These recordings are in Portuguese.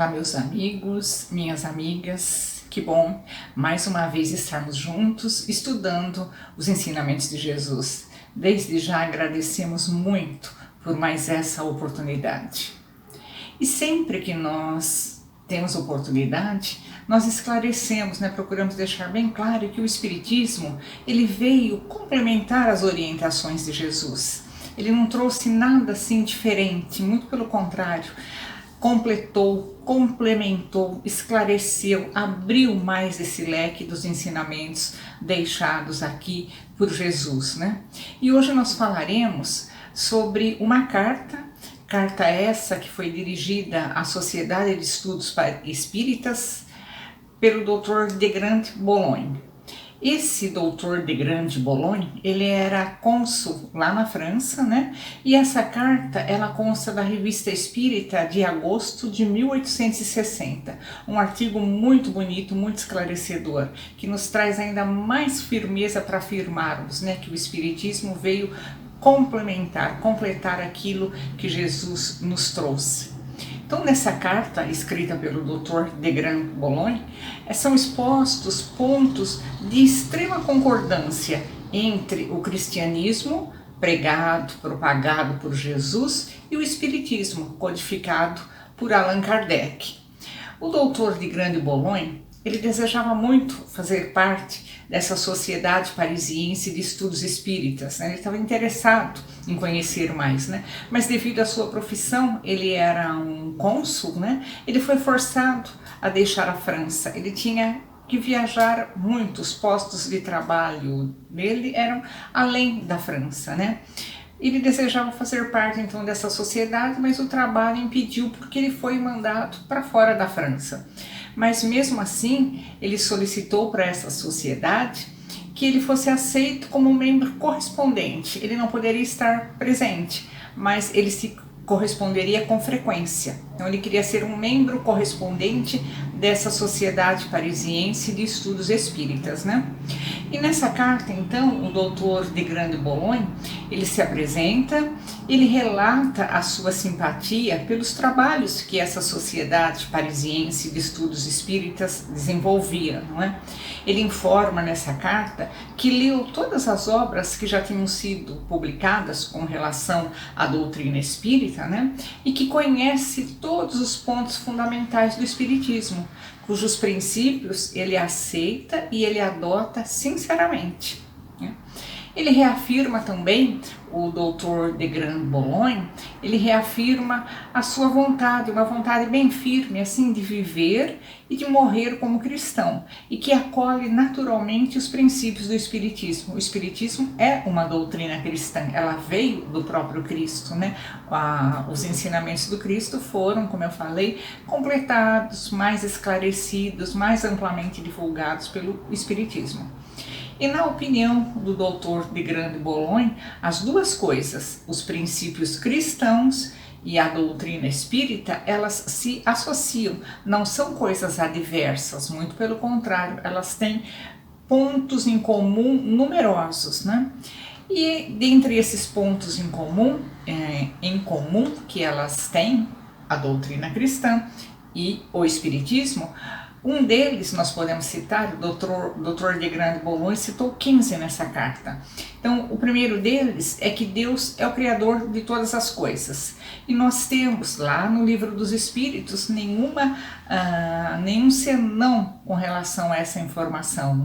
Olá, meus amigos, minhas amigas, que bom mais uma vez estarmos juntos estudando os ensinamentos de Jesus. Desde já agradecemos muito por mais essa oportunidade. E sempre que nós temos oportunidade, nós esclarecemos, procuramos deixar bem claro que o Espiritismo ele veio complementar as orientações de Jesus. Ele não trouxe nada assim diferente, muito pelo contrário. Completou, complementou, esclareceu, abriu mais esse leque dos ensinamentos deixados aqui por Jesus, E hoje nós falaremos sobre uma carta essa que foi dirigida à Sociedade de Estudos Espíritas pelo Dr. de Grande-Boulogne. Esse doutor de Grande-Boulogne, ele era cônsul lá na França, E essa carta, ela consta da Revista Espírita de agosto de 1860. Um artigo muito bonito, muito esclarecedor, que nos traz ainda mais firmeza para afirmarmos, que o Espiritismo veio completar aquilo que Jesus nos trouxe. Então, nessa carta, escrita pelo Dr. de Grande-Boulogne, são expostos pontos de extrema concordância entre o cristianismo, pregado, propagado por Jesus, e o espiritismo, codificado por Allan Kardec. O Dr. de Grande-Boulogne, ele desejava muito fazer parte dessa sociedade parisiense de estudos espíritas, Ele estava interessado em conhecer mais, Mas devido à sua profissão, ele era um cônsul, Ele foi forçado a deixar a França. Ele tinha que viajar muito, os postos de trabalho dele eram além da França, Ele desejava fazer parte então dessa sociedade, mas o trabalho impediu porque ele foi mandado para fora da França. Mas mesmo assim, ele solicitou para essa sociedade que ele fosse aceito como membro correspondente. Ele não poderia estar presente, mas ele se corresponderia com frequência. Então ele queria ser um membro correspondente dessa sociedade parisiense de estudos espíritas, E nessa carta, então, o doutor de Grande-Boulogne, ele se apresenta, ele relata a sua simpatia pelos trabalhos que essa sociedade parisiense de estudos espíritas desenvolvia, Ele informa nessa carta que leu todas as obras que já tinham sido publicadas com relação à doutrina espírita, E que conhece todos os pontos fundamentais do espiritismo, cujos princípios ele aceita e ele adota sinceramente. Ele reafirma também, o doutor de Grande-Boulogne, ele reafirma a sua vontade, uma vontade bem firme, assim, de viver e de morrer como cristão, e que acolhe naturalmente os princípios do Espiritismo. O Espiritismo é uma doutrina cristã, ela veio do próprio Cristo, Os ensinamentos do Cristo foram, como eu falei, completados, mais esclarecidos, mais amplamente divulgados pelo Espiritismo. E na opinião do doutor de Grande-Boulogne, as duas coisas, os princípios cristãos e a doutrina espírita, elas se associam, não são coisas adversas, muito pelo contrário, elas têm pontos em comum numerosos, E dentre esses pontos em comum que elas têm, a doutrina cristã e o espiritismo, um deles, nós podemos citar, o Dr. de Grande-Boulogne citou 15 nessa carta. Então, o primeiro deles é que Deus é o Criador de todas as coisas. E nós temos lá no Livro dos Espíritos nenhum senão com relação a essa informação.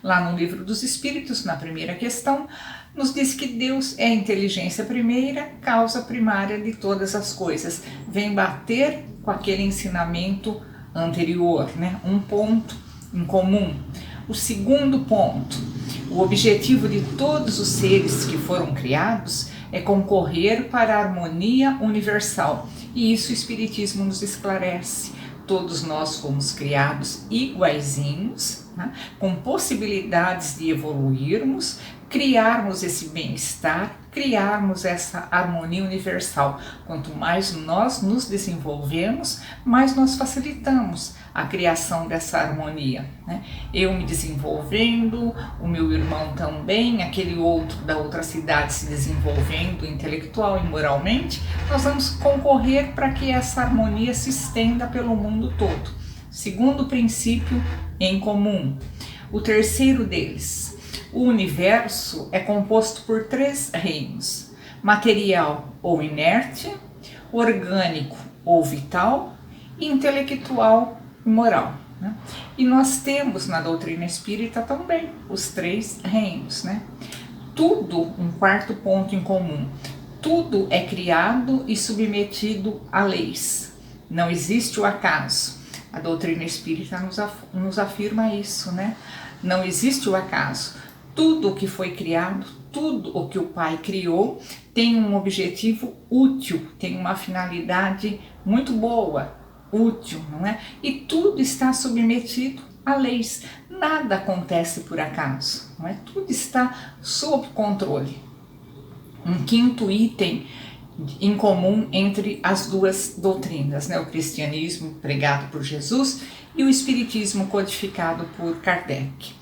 Lá no Livro dos Espíritos, na primeira questão, nos diz que Deus é a inteligência primeira, causa primária de todas as coisas. Vem bater com aquele ensinamento anterior, um ponto em comum. O segundo ponto, o objetivo de todos os seres que foram criados é concorrer para a harmonia universal, e isso o Espiritismo nos esclarece. Todos nós fomos criados iguaizinhos, com possibilidades de evoluirmos, criarmos esse bem-estar, criarmos essa harmonia universal. Quanto mais nós nos desenvolvemos, mais nós facilitamos a criação dessa harmonia, né? Eu me desenvolvendo, o meu irmão também, aquele outro da outra cidade se desenvolvendo intelectual e moralmente, nós vamos concorrer para que essa harmonia se estenda pelo mundo todo. Segundo princípio em comum. O terceiro deles, o universo é composto por 3 reinos: material ou inerte, orgânico ou vital, e intelectual e moral, né? E nós temos na doutrina espírita também os 3 reinos, né? Tudo, um quarto ponto em comum, tudo é criado e submetido a leis. Não existe o acaso. A doutrina espírita nos afirma isso, né? Não existe o acaso. Tudo o que foi criado, tudo o que o Pai criou tem um objetivo útil, tem uma finalidade muito boa, útil, não é? E tudo está submetido a leis. Nada acontece por acaso, não é? Tudo está sob controle. Um quinto item em comum entre as duas doutrinas, né? O cristianismo pregado por Jesus e o espiritismo codificado por Kardec.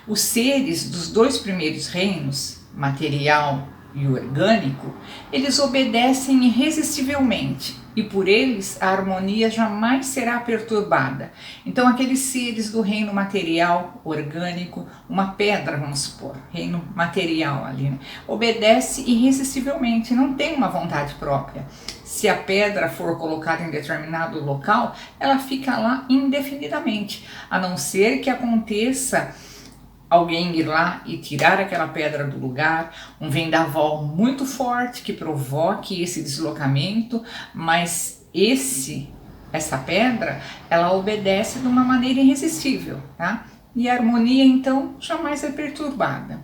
Os seres dos 2 primeiros reinos, material e orgânico, eles obedecem irresistivelmente e por eles a harmonia jamais será perturbada. Então aqueles seres do reino material, orgânico, uma pedra, vamos supor, reino material ali, né? Obedece irresistivelmente, não tem uma vontade própria. Se a pedra for colocada em determinado local, ela fica lá indefinidamente, a não ser que aconteça alguém ir lá e tirar aquela pedra do lugar, um vendaval muito forte que provoque esse deslocamento, mas essa pedra, ela obedece de uma maneira irresistível, tá? E a harmonia, então, jamais é perturbada.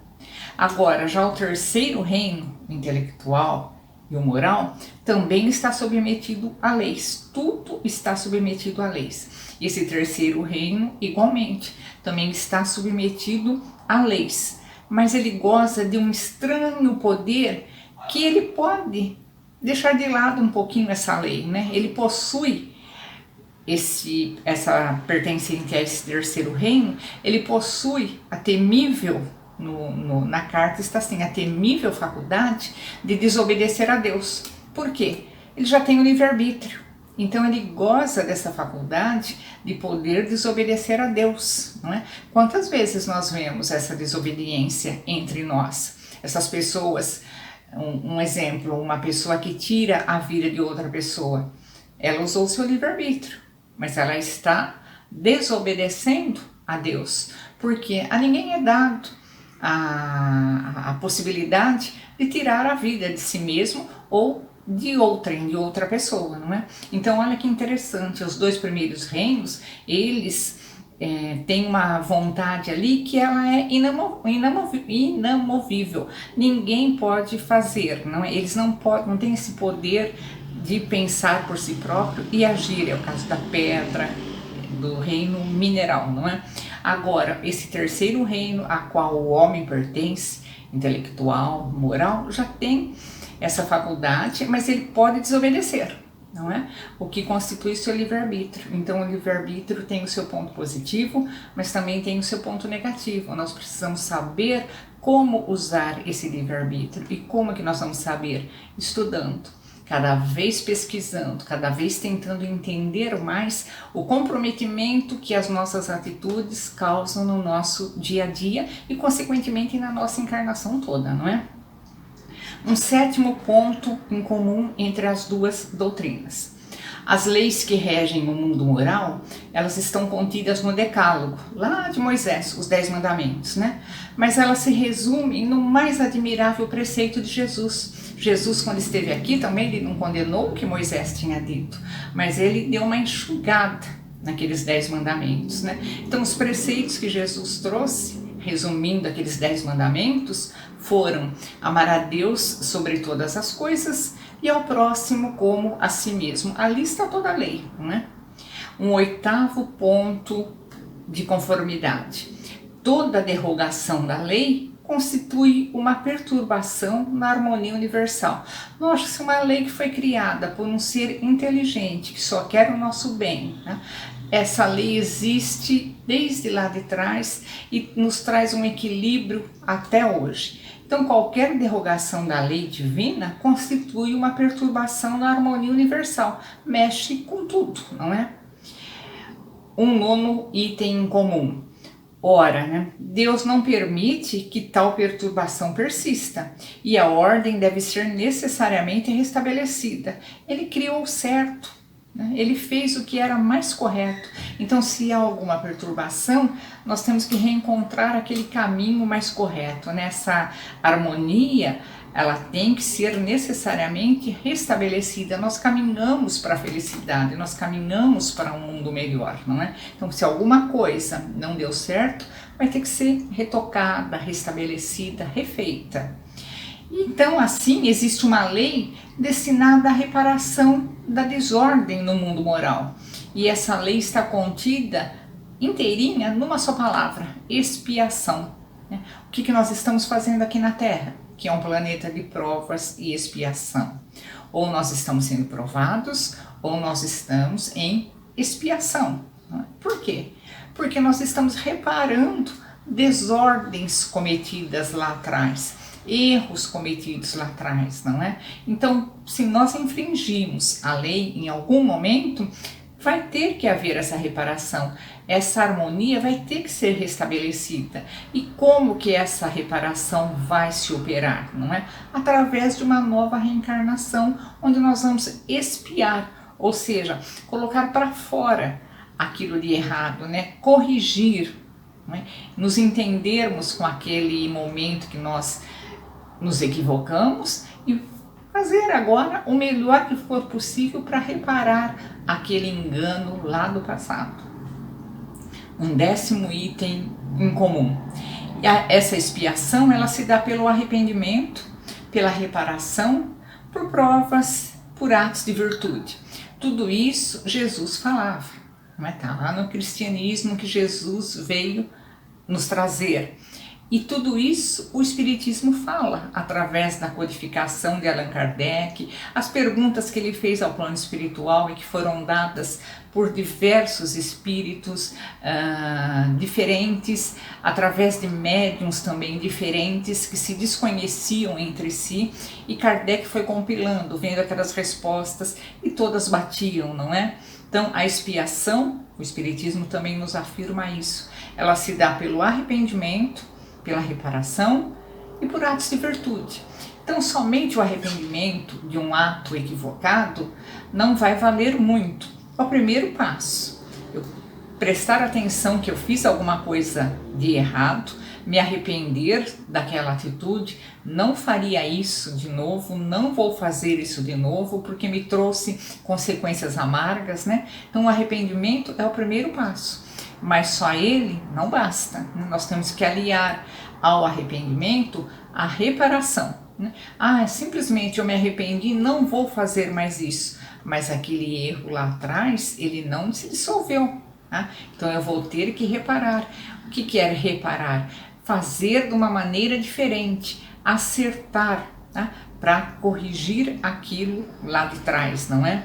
Agora, já o terceiro reino, o intelectual e o moral, também está submetido a leis. Tudo está submetido a leis. Esse terceiro reino, igualmente, também está submetido a leis. Mas ele goza de um estranho poder que ele pode deixar de lado um pouquinho essa lei, né? Ele possui essa pertencente a esse terceiro reino, ele possui a temível, na carta está assim, a temível faculdade de desobedecer a Deus. Por quê? Ele já tem o livre-arbítrio. Então ele goza dessa faculdade de poder desobedecer a Deus, não é? Quantas vezes nós vemos essa desobediência entre nós? Essas pessoas, um exemplo, uma pessoa que tira a vida de outra pessoa, ela usou seu livre-arbítrio, mas ela está desobedecendo a Deus, porque a ninguém é dado a possibilidade de tirar a vida de si mesmo ou de outra pessoa, não é? Então olha que interessante, os 2 primeiros reinos, eles têm uma vontade ali que ela é inamovível, ninguém pode fazer, não é? Eles não têm esse poder de pensar por si próprio e agir, é o caso da pedra, do reino mineral, não é? Agora, esse terceiro reino a qual o homem pertence, intelectual, moral, já tem essa faculdade, mas ele pode desobedecer, não é? O que constitui seu livre-arbítrio. Então o livre-arbítrio tem o seu ponto positivo, mas também tem o seu ponto negativo. Nós precisamos saber como usar esse livre-arbítrio. E como é que nós vamos saber? Estudando, cada vez pesquisando, cada vez tentando entender mais o comprometimento que as nossas atitudes causam no nosso dia a dia e consequentemente na nossa encarnação toda, não é? Um sétimo ponto em comum entre as duas doutrinas. As leis que regem o mundo moral, elas estão contidas no Decálogo, lá de Moisés, os 10 mandamentos, né? Mas elas se resumem no mais admirável preceito de Jesus. Jesus, quando esteve aqui, também ele não condenou o que Moisés tinha dito, mas ele deu uma enxugada naqueles 10 mandamentos, né? Então, os preceitos que Jesus trouxe, resumindo aqueles 10 mandamentos, foram amar a Deus sobre todas as coisas e ao próximo como a si mesmo. Ali está toda a lei, não é? Um 8º ponto de conformidade. Toda derrogação da lei constitui uma perturbação na harmonia universal. Nossa, se uma lei que foi criada por um ser inteligente, que só quer o nosso bem, né? essa lei existe desde lá de trás e nos traz um equilíbrio até hoje. Então, qualquer derrogação da lei divina constitui uma perturbação na harmonia universal, mexe com tudo, não é? Um nono item em comum. Ora, né? Deus não permite que tal perturbação persista e a ordem deve ser necessariamente restabelecida. Ele criou o certo, né? Ele fez o que era mais correto. Então, se há alguma perturbação, nós temos que reencontrar aquele caminho mais correto. Nessa harmonia, ela tem que ser necessariamente restabelecida. Nós caminhamos para a felicidade, nós caminhamos para um mundo melhor, não é? Então, se alguma coisa não deu certo, vai ter que ser retocada, restabelecida, refeita. Então, assim, existe uma lei destinada à reparação da desordem no mundo moral. E essa lei está contida inteirinha numa só palavra: expiação. O que nós estamos fazendo aqui na Terra? Que é um planeta de provas e expiação. Ou nós estamos sendo provados, ou nós estamos em expiação. Por quê? Porque nós estamos reparando desordens cometidas lá atrás, erros cometidos lá atrás, não é? Então, se nós infringimos a lei em algum momento, vai ter que haver essa reparação, essa harmonia vai ter que ser restabelecida. E como que essa reparação vai se operar, não é? Através de uma nova reencarnação, onde nós vamos expiar, ou seja, colocar para fora aquilo de errado, né? Corrigir, não é? Nos entendermos com aquele momento que nós nos equivocamos e fazer agora o melhor que for possível para reparar aquele engano lá do passado. Um décimo item em comum. E essa expiação, ela se dá pelo arrependimento, pela reparação, por provas, por atos de virtude. Tudo isso Jesus falava, não é? Tá lá no cristianismo que Jesus veio nos trazer. E tudo isso o Espiritismo fala através da codificação de Allan Kardec, as perguntas que ele fez ao plano espiritual e que foram dadas por diversos espíritos diferentes, através de médiuns também diferentes que se desconheciam entre si, e Kardec foi compilando, vendo aquelas respostas e todas batiam, não é? Então a expiação, o Espiritismo também nos afirma isso, ela se dá pelo arrependimento, pela reparação e por atos de virtude. Então, somente o arrependimento de um ato equivocado não vai valer muito. É o primeiro passo. Eu prestar atenção que eu fiz alguma coisa de errado, me arrepender daquela atitude, não faria isso de novo, não vou fazer isso de novo, porque me trouxe consequências amargas, né? Então, o arrependimento é o primeiro passo. Mas só ele não basta, né? Nós temos que aliar ao arrependimento a reparação, né? Simplesmente eu me arrependi, não vou fazer mais isso, mas aquele erro lá atrás, ele não se dissolveu, tá? Então eu vou ter que reparar. O que é reparar? Fazer de uma maneira diferente, acertar, tá? Para corrigir aquilo lá de trás, não é?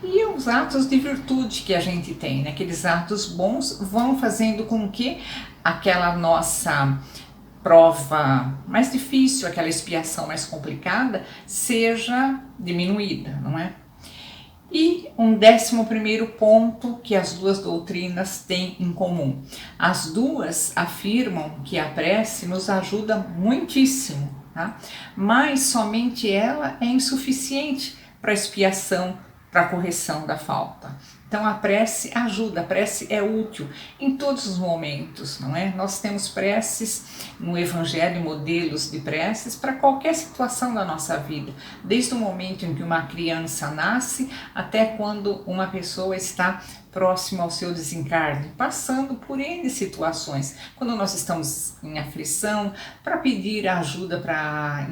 E os atos de virtude que a gente tem, né? Aqueles atos bons vão fazendo com que aquela nossa prova mais difícil, aquela expiação mais complicada, seja diminuída, não é? E um 11º ponto que as duas doutrinas têm em comum. As duas afirmam que a prece nos ajuda muitíssimo, tá? Mas somente ela é insuficiente para expiação, para a correção da falta. Então a prece ajuda, a prece é útil em todos os momentos, não é? Nós temos preces no Evangelho, modelos de preces para qualquer situação da nossa vida, desde o momento em que uma criança nasce até quando uma pessoa está próxima ao seu desencarne, passando por N situações, quando nós estamos em aflição, para pedir ajuda para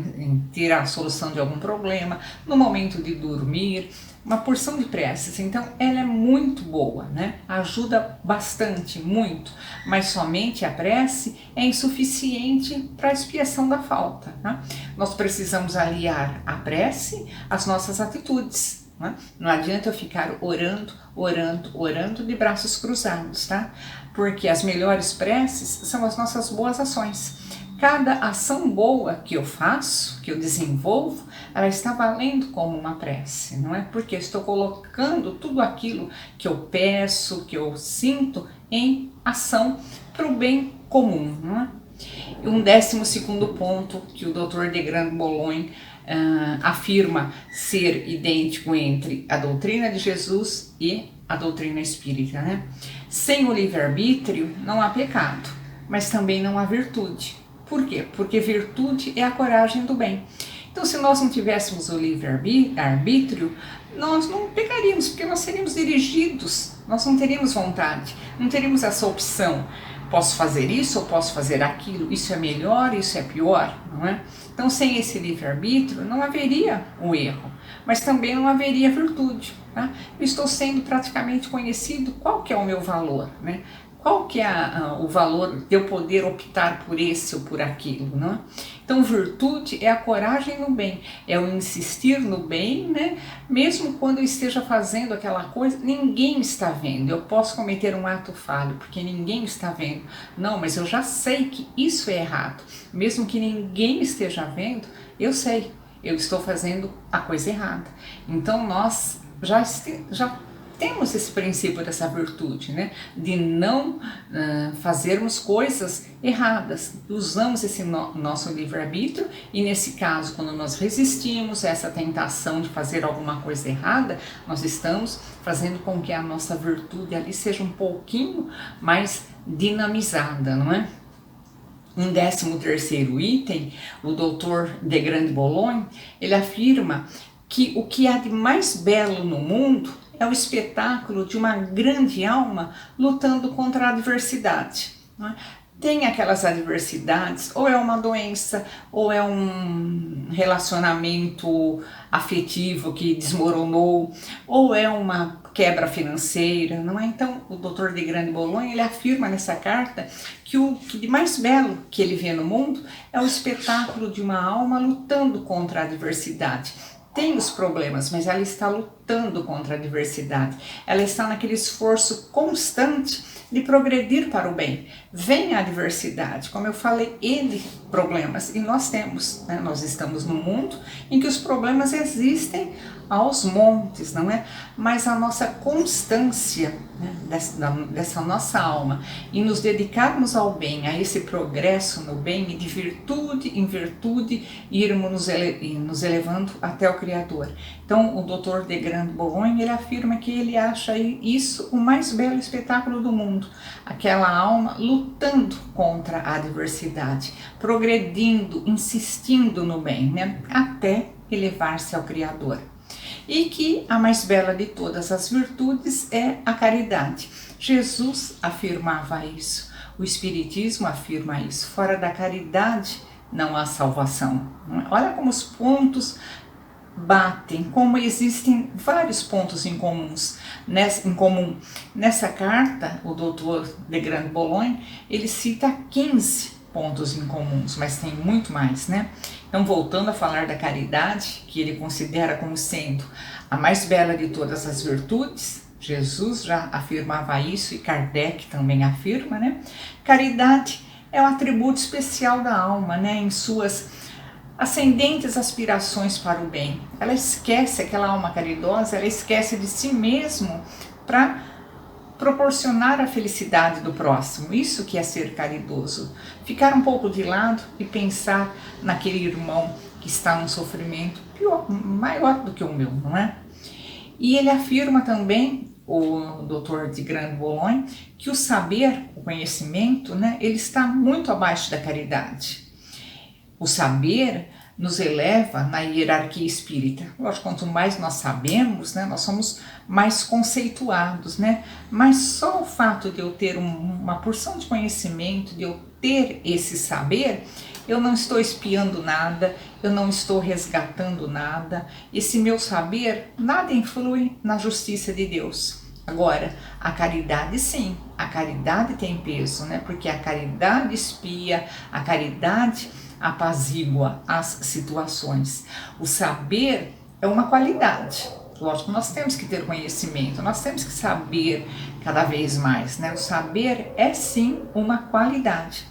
ter a solução de algum problema, no momento de dormir, uma porção de preces. Então ela é muito boa, né? Ajuda bastante, muito, mas somente a prece é insuficiente para a expiação da falta, né? Nós precisamos aliar a prece às nossas atitudes, né? Não adianta eu ficar orando, orando, orando de braços cruzados, tá? Porque as melhores preces são as nossas boas ações. Cada ação boa que eu faço, que eu desenvolvo, ela está valendo como uma prece, não é? Porque eu estou colocando tudo aquilo que eu peço, que eu sinto em ação para o bem comum, não é? E um 12º ponto que o Dr. de Grande-Boulogne afirma ser idêntico entre a doutrina de Jesus e a doutrina espírita, né? Sem o livre-arbítrio não há pecado, mas também não há virtude. Por quê? Porque virtude é a coragem do bem. Então, se nós não tivéssemos o livre-arbítrio, nós não pecaríamos, porque nós seríamos dirigidos, nós não teríamos vontade, não teríamos essa opção. Posso fazer isso ou posso fazer aquilo, isso é melhor, isso é pior, não é? Então, sem esse livre-arbítrio, não haveria um erro, mas também não haveria virtude, tá? Eu estou sendo praticamente conhecido qual que é o meu valor, né? Qual que é o valor de eu poder optar por esse ou por aquilo, não é? Então, virtude é a coragem no bem, é o insistir no bem, né? Mesmo quando eu esteja fazendo aquela coisa, ninguém está vendo. Eu posso cometer um ato falho, porque ninguém está vendo. Não, mas eu já sei que isso é errado. Mesmo que ninguém esteja vendo, eu sei, eu estou fazendo a coisa errada. Então, nós já temos esse princípio dessa virtude, né? De não fazermos coisas erradas. Usamos esse nosso livre-arbítrio e, nesse caso, quando nós resistimos a essa tentação de fazer alguma coisa errada, nós estamos fazendo com que a nossa virtude ali seja um pouquinho mais dinamizada, não é? Um 13º item, o Dr. de Grande-Boulogne, ele afirma que o que há de mais belo no mundo é o espetáculo de uma grande alma lutando contra a adversidade, não é? Tem aquelas adversidades, ou é uma doença, ou é um relacionamento afetivo que desmoronou, ou é uma quebra financeira, não é? Então, o Dr. de Grande-Boulogne, ele afirma nessa carta que o que de mais belo que ele vê no mundo é o espetáculo de uma alma lutando contra a adversidade. Tem os problemas, mas ela está lutando contra a adversidade. Ela está naquele esforço constante de progredir para o bem. Vem a adversidade, como eu falei, problemas, e nós temos, né? Nós estamos num mundo em que os problemas existem aos montes, não é? Mas a nossa constância, né, dessa nossa alma, e nos dedicarmos ao bem, a esse progresso no bem, e de virtude em virtude, irmos nos elevando até o Criador. Então, o Dr. de Grande-Boulogne, ele afirma que ele acha isso o mais belo espetáculo do mundo, aquela alma lutando contra a adversidade, progredindo, insistindo no bem, né, até elevar-se ao Criador. E que a mais bela de todas as virtudes é a caridade. Jesus afirmava isso, o Espiritismo afirma isso. Fora da caridade não há salvação. Olha como os pontos batem, como existem vários pontos em comum. Nessa carta, o Dr. de Grande-Boulogne, ele cita 15 pontos em comuns, mas tem muito mais, né? Então, voltando a falar da caridade, que ele considera como sendo a mais bela de todas as virtudes, Jesus já afirmava isso e Kardec também afirma, né? Caridade é um atributo especial da alma, né? Em suas ascendentes aspirações para o bem. Ela esquece, aquela alma caridosa, ela esquece de si mesmo para proporcionar a felicidade do próximo. Isso que é ser caridoso. Ficar um pouco de lado e pensar naquele irmão que está num sofrimento maior do que o meu, não é? E ele afirma também, o Dr. de Grande-Boulogne, que o saber, o conhecimento, né, ele está muito abaixo da caridade. O saber nos eleva na hierarquia espírita. Lógico, quanto mais nós sabemos, né, nós somos mais conceituados, né? Mas só o fato de eu ter uma porção de conhecimento, de eu ter esse saber, eu não estou espiando nada, eu não estou resgatando nada. Esse meu saber, nada influi na justiça de Deus. Agora, a caridade sim, a caridade tem peso, né? Porque a caridade espia, a caridade apazigua as situações. O saber é uma qualidade, Lógico, nós temos que ter conhecimento, nós temos que saber cada vez mais, né? O saber é sim uma qualidade,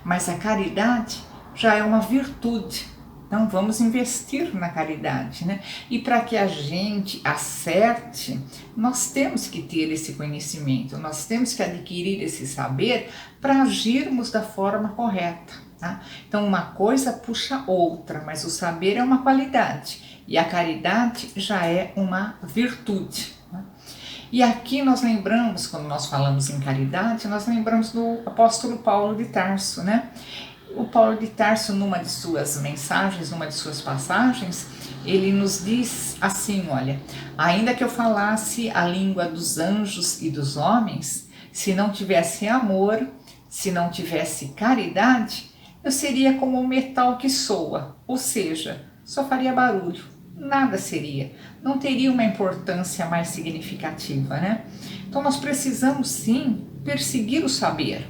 mas a caridade já é uma virtude. Então vamos investir na caridade, né? E para que a gente acerte, nós temos que ter esse conhecimento, nós temos que adquirir esse saber para agirmos da forma correta, tá? Então uma coisa puxa outra, mas o saber é uma qualidade e a caridade já é uma virtude, né? E aqui nós lembramos, quando nós falamos em caridade, nós lembramos do apóstolo Paulo de Tarso, né? O Paulo de Tarso, numa de suas mensagens, numa de suas passagens, ele nos diz assim, olha, ainda que eu falasse a língua dos anjos e dos homens, se não tivesse amor, se não tivesse caridade, eu seria como um metal que soa, ou seja, só faria barulho, nada seria, não teria uma importância mais significativa, né? Então nós precisamos sim perseguir o saber,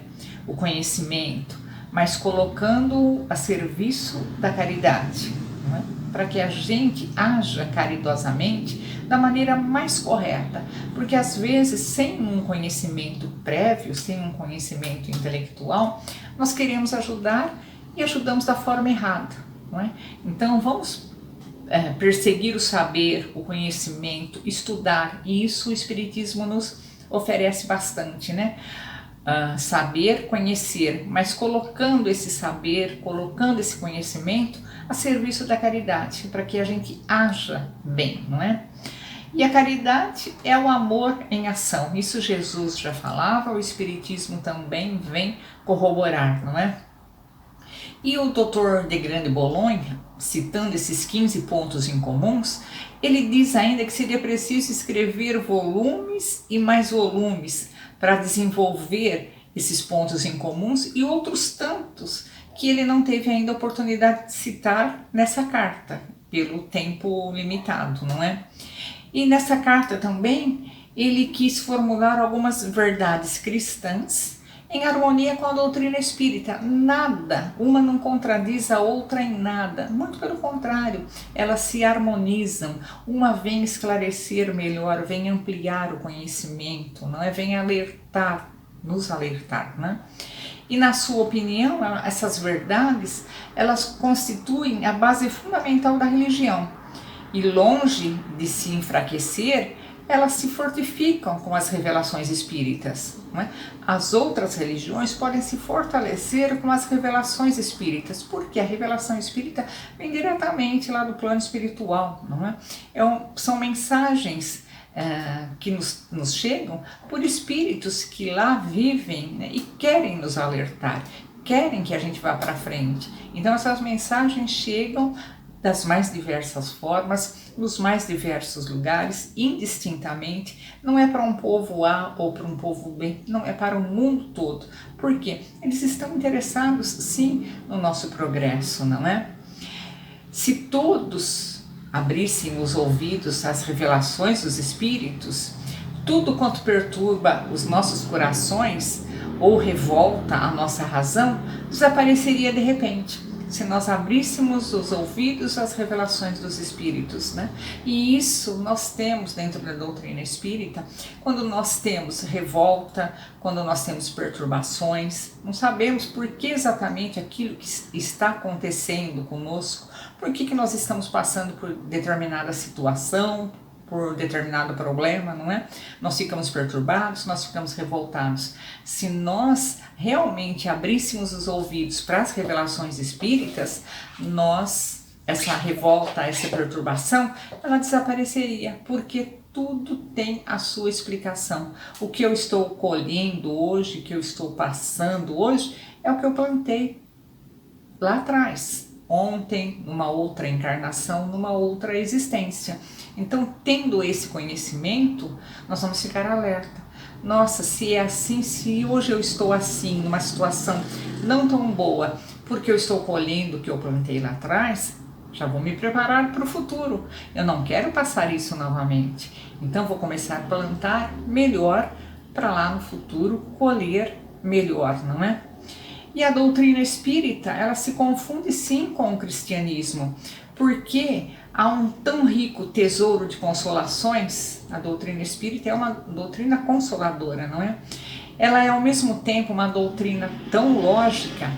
o conhecimento, mas colocando-o a serviço da caridade, não é? Para que a gente haja caridosamente da maneira mais correta, porque às vezes sem um conhecimento prévio, sem um conhecimento intelectual, nós queremos ajudar e ajudamos da forma errada, não é? Então vamos perseguir o saber, o conhecimento, estudar, e isso o Espiritismo nos oferece bastante, né? Saber, conhecer, mas colocando esse saber, colocando esse conhecimento a serviço da caridade, para que a gente haja bem, não é? E a caridade é o amor em ação, isso Jesus já falava, o Espiritismo também vem corroborar, não é? E o Dr. de Grande Bolonha, citando esses 15 pontos em comuns, ele diz ainda que seria preciso escrever volumes e mais volumes para desenvolver esses pontos em comuns e outros tantos que ele não teve ainda a oportunidade de citar nessa carta, pelo tempo limitado, não é? E nessa carta também ele quis formular algumas verdades cristãs em harmonia com a doutrina espírita. Nada, uma não contradiz a outra em nada, muito pelo contrário, elas se harmonizam, uma vem esclarecer melhor, vem ampliar o conhecimento, não é? Vem alertar, nos alertar, né? E na sua opinião, essas verdades, elas constituem a base fundamental da religião, e longe de se enfraquecer, elas se fortificam com as revelações espíritas, não é? As outras religiões podem se fortalecer com as revelações espíritas, porque a revelação espírita vem diretamente lá do plano espiritual, não é? São mensagens que nos chegam por espíritos que lá vivem, né, e querem nos alertar, querem que a gente vá para frente. Então essas mensagens chegam das mais diversas formas, nos mais diversos lugares, indistintamente, não é para um povo A ou para um povo B, não, é para o mundo todo. Por quê? Eles estão interessados, sim, no nosso progresso, não é? Se todos abrissem os ouvidos às revelações dos Espíritos, tudo quanto perturba os nossos corações ou revolta a nossa razão, desapareceria de repente. Se nós abríssemos os ouvidos às revelações dos Espíritos, né? E isso nós temos dentro da doutrina espírita, quando nós temos revolta, quando nós temos perturbações, não sabemos por que exatamente aquilo que está acontecendo conosco, por que nós estamos passando por determinada situação, por determinado problema, não é? Nós ficamos perturbados, nós ficamos revoltados. Se nós realmente abríssemos os ouvidos para as revelações espíritas, essa revolta, essa perturbação, ela desapareceria, porque tudo tem a sua explicação. O que eu estou colhendo hoje, o que eu estou passando hoje, é o que eu plantei lá atrás, ontem, numa outra encarnação, numa outra existência. Então, tendo esse conhecimento, nós vamos ficar alerta. Nossa, se é assim, se hoje eu estou assim, numa situação não tão boa, porque eu estou colhendo o que eu plantei lá atrás, já vou me preparar para o futuro. Eu não quero passar isso novamente. Então, vou começar a plantar melhor para lá no futuro colher melhor, não é? E a doutrina espírita, ela se confunde sim com o cristianismo, porque há um tão rico tesouro de consolações. A doutrina espírita é uma doutrina consoladora, não é? Ela é ao mesmo tempo uma doutrina tão lógica,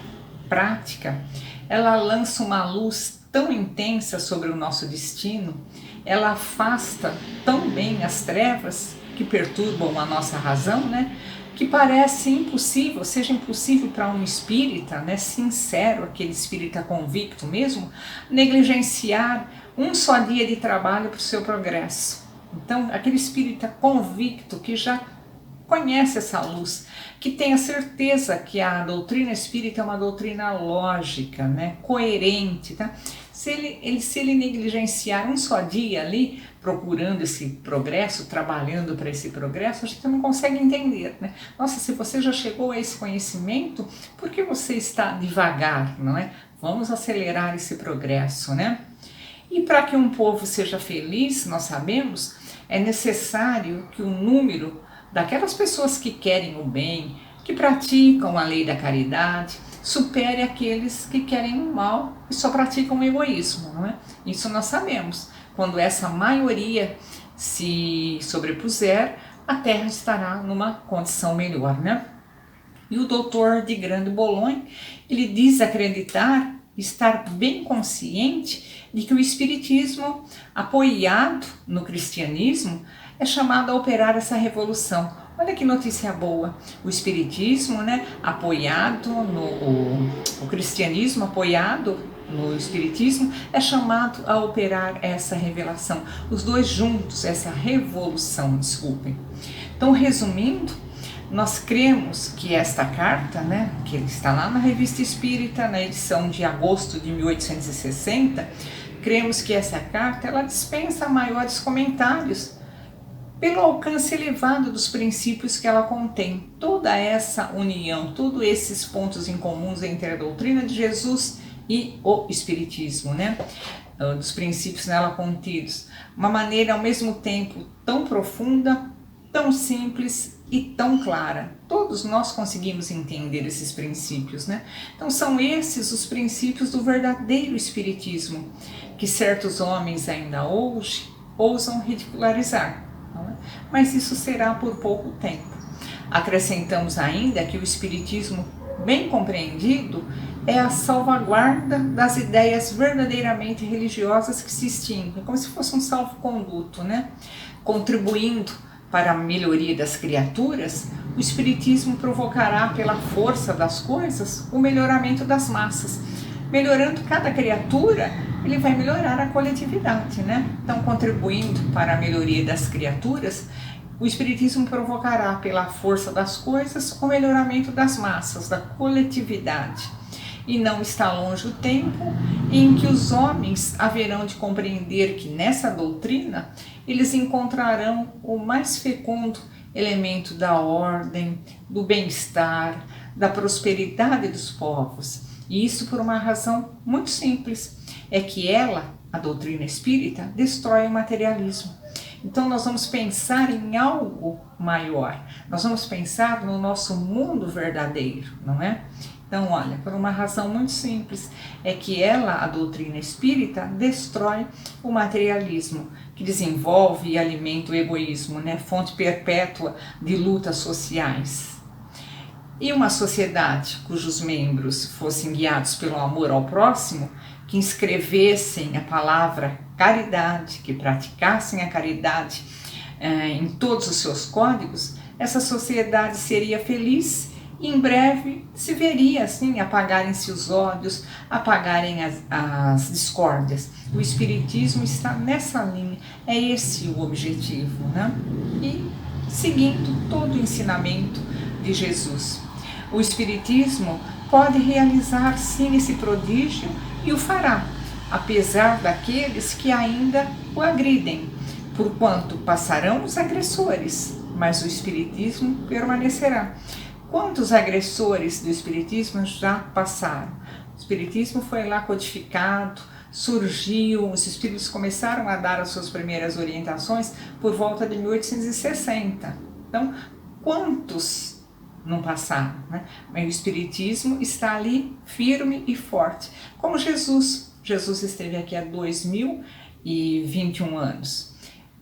prática, ela lança uma luz tão intensa sobre o nosso destino, ela afasta tão bem as trevas que perturbam a nossa razão, né? Que parece impossível, seja impossível para um espírita, né, sincero, aquele espírita convicto mesmo, negligenciar um só dia de trabalho para o seu progresso. Então, aquele espírita convicto que já conhece essa luz, que tem a certeza que a doutrina espírita é uma doutrina lógica, né, coerente, tá? Se ele negligenciar um só dia ali, procurando esse progresso, trabalhando para esse progresso, a gente não consegue entender, né? Nossa, se você já chegou a esse conhecimento, por que você está devagar, não é? Vamos acelerar esse progresso, né? E para que um povo seja feliz, nós sabemos, é necessário que o número daquelas pessoas que querem o bem, que praticam a lei da caridade, supere aqueles que querem o mal e só praticam o egoísmo, não é? Isso nós sabemos. Quando essa maioria se sobrepuser, a Terra estará numa condição melhor, né? E o doutor de Grande Bolonha, ele diz acreditar, estar bem consciente de que o Espiritismo, apoiado no cristianismo, é chamado a operar essa revolução. Olha que notícia boa, o Espiritismo, né, apoiado o cristianismo apoiado no Espiritismo, é chamado a operar essa revelação, os dois juntos, essa revolução, desculpem. Então, resumindo, nós cremos que esta carta, né, que está lá na Revista Espírita, na edição de agosto de 1860, cremos que essa carta, ela dispensa maiores comentários, pelo alcance elevado dos princípios que ela contém, toda essa união, todos esses pontos em comuns entre a doutrina de Jesus e o Espiritismo, né? Dos princípios nela contidos, uma maneira ao mesmo tempo tão profunda, tão simples e tão clara. Todos nós conseguimos entender esses princípios, né? Então são esses os princípios do verdadeiro Espiritismo, que certos homens ainda hoje ousam ridicularizar. Mas isso será por pouco tempo. Acrescentamos ainda que o Espiritismo, bem compreendido, é a salvaguarda das ideias verdadeiramente religiosas que se extinguem, como se fosse um salvo-conduto, né? Contribuindo para a melhoria das criaturas, o Espiritismo provocará pela força das coisas o melhoramento das massas. Melhorando cada criatura, ele vai melhorar a coletividade, né? Então, contribuindo para a melhoria das criaturas, o Espiritismo provocará pela força das coisas o melhoramento das massas, da coletividade. E não está longe o tempo em que os homens haverão de compreender que nessa doutrina eles encontrarão o mais fecundo elemento da ordem, do bem-estar, da prosperidade dos povos. E isso por uma razão muito simples, é que ela, a doutrina espírita, destrói o materialismo. Então nós vamos pensar em algo maior, nós vamos pensar no nosso mundo verdadeiro, não é? Então olha, por uma razão muito simples, é que ela, a doutrina espírita, destrói o materialismo, que desenvolve e alimenta o egoísmo, né? Fonte perpétua de lutas sociais. E uma sociedade cujos membros fossem guiados pelo amor ao próximo, que inscrevessem a palavra caridade, que praticassem a caridade em todos os seus códigos, essa sociedade seria feliz e em breve se veria assim apagarem-se os ódios, apagarem as discórdias. O Espiritismo está nessa linha, é esse o objetivo, né? E seguindo todo o ensinamento de Jesus. O Espiritismo pode realizar sim esse prodígio e o fará, apesar daqueles que ainda o agridem, porquanto passarão os agressores, mas o Espiritismo permanecerá. Quantos agressores do Espiritismo já passaram? O Espiritismo foi lá codificado, surgiu, os espíritos começaram a dar as suas primeiras orientações por volta de 1860. Então, quantos não passaram, né? Mas o Espiritismo está ali firme e forte, como Jesus. Jesus esteve aqui há 2000 2021 anos.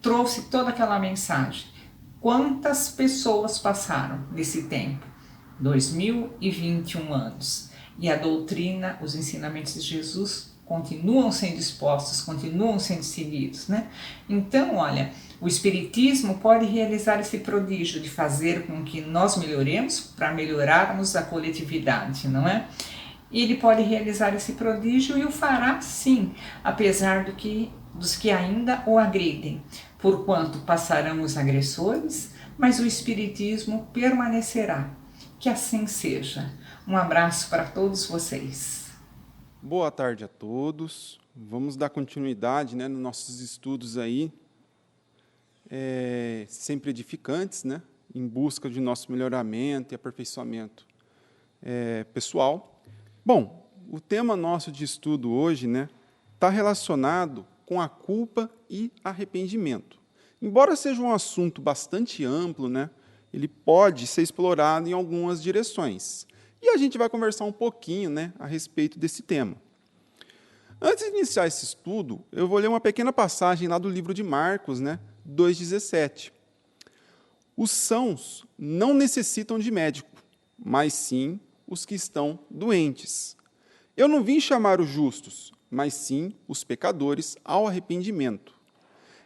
Trouxe toda aquela mensagem. Quantas pessoas passaram nesse tempo? 2021 anos. E a doutrina, os ensinamentos de Jesus continuam sendo expostos, continuam sendo seguidos, né? Então, olha, o Espiritismo pode realizar esse prodígio de fazer com que nós melhoremos para melhorarmos a coletividade, não é? E ele pode realizar esse prodígio e o fará sim, apesar dos que ainda o agridem, porquanto passarão os agressores, mas o Espiritismo permanecerá. Que assim seja. Um abraço para todos vocês. Boa tarde a todos. Vamos dar continuidade, né, nos nossos estudos aí, sempre edificantes, né, em busca de nosso melhoramento e aperfeiçoamento pessoal. Bom, o tema nosso de estudo hoje, né, está relacionado com a culpa e arrependimento. Embora seja um assunto bastante amplo, né, ele pode ser explorado em algumas direções. E a gente vai conversar um pouquinho, né, a respeito desse tema. Antes de iniciar esse estudo, eu vou ler uma pequena passagem lá do livro de Marcos, né, 2,17. Os sãos não necessitam de médico, mas sim os que estão doentes. Eu não vim chamar os justos, mas sim os pecadores ao arrependimento.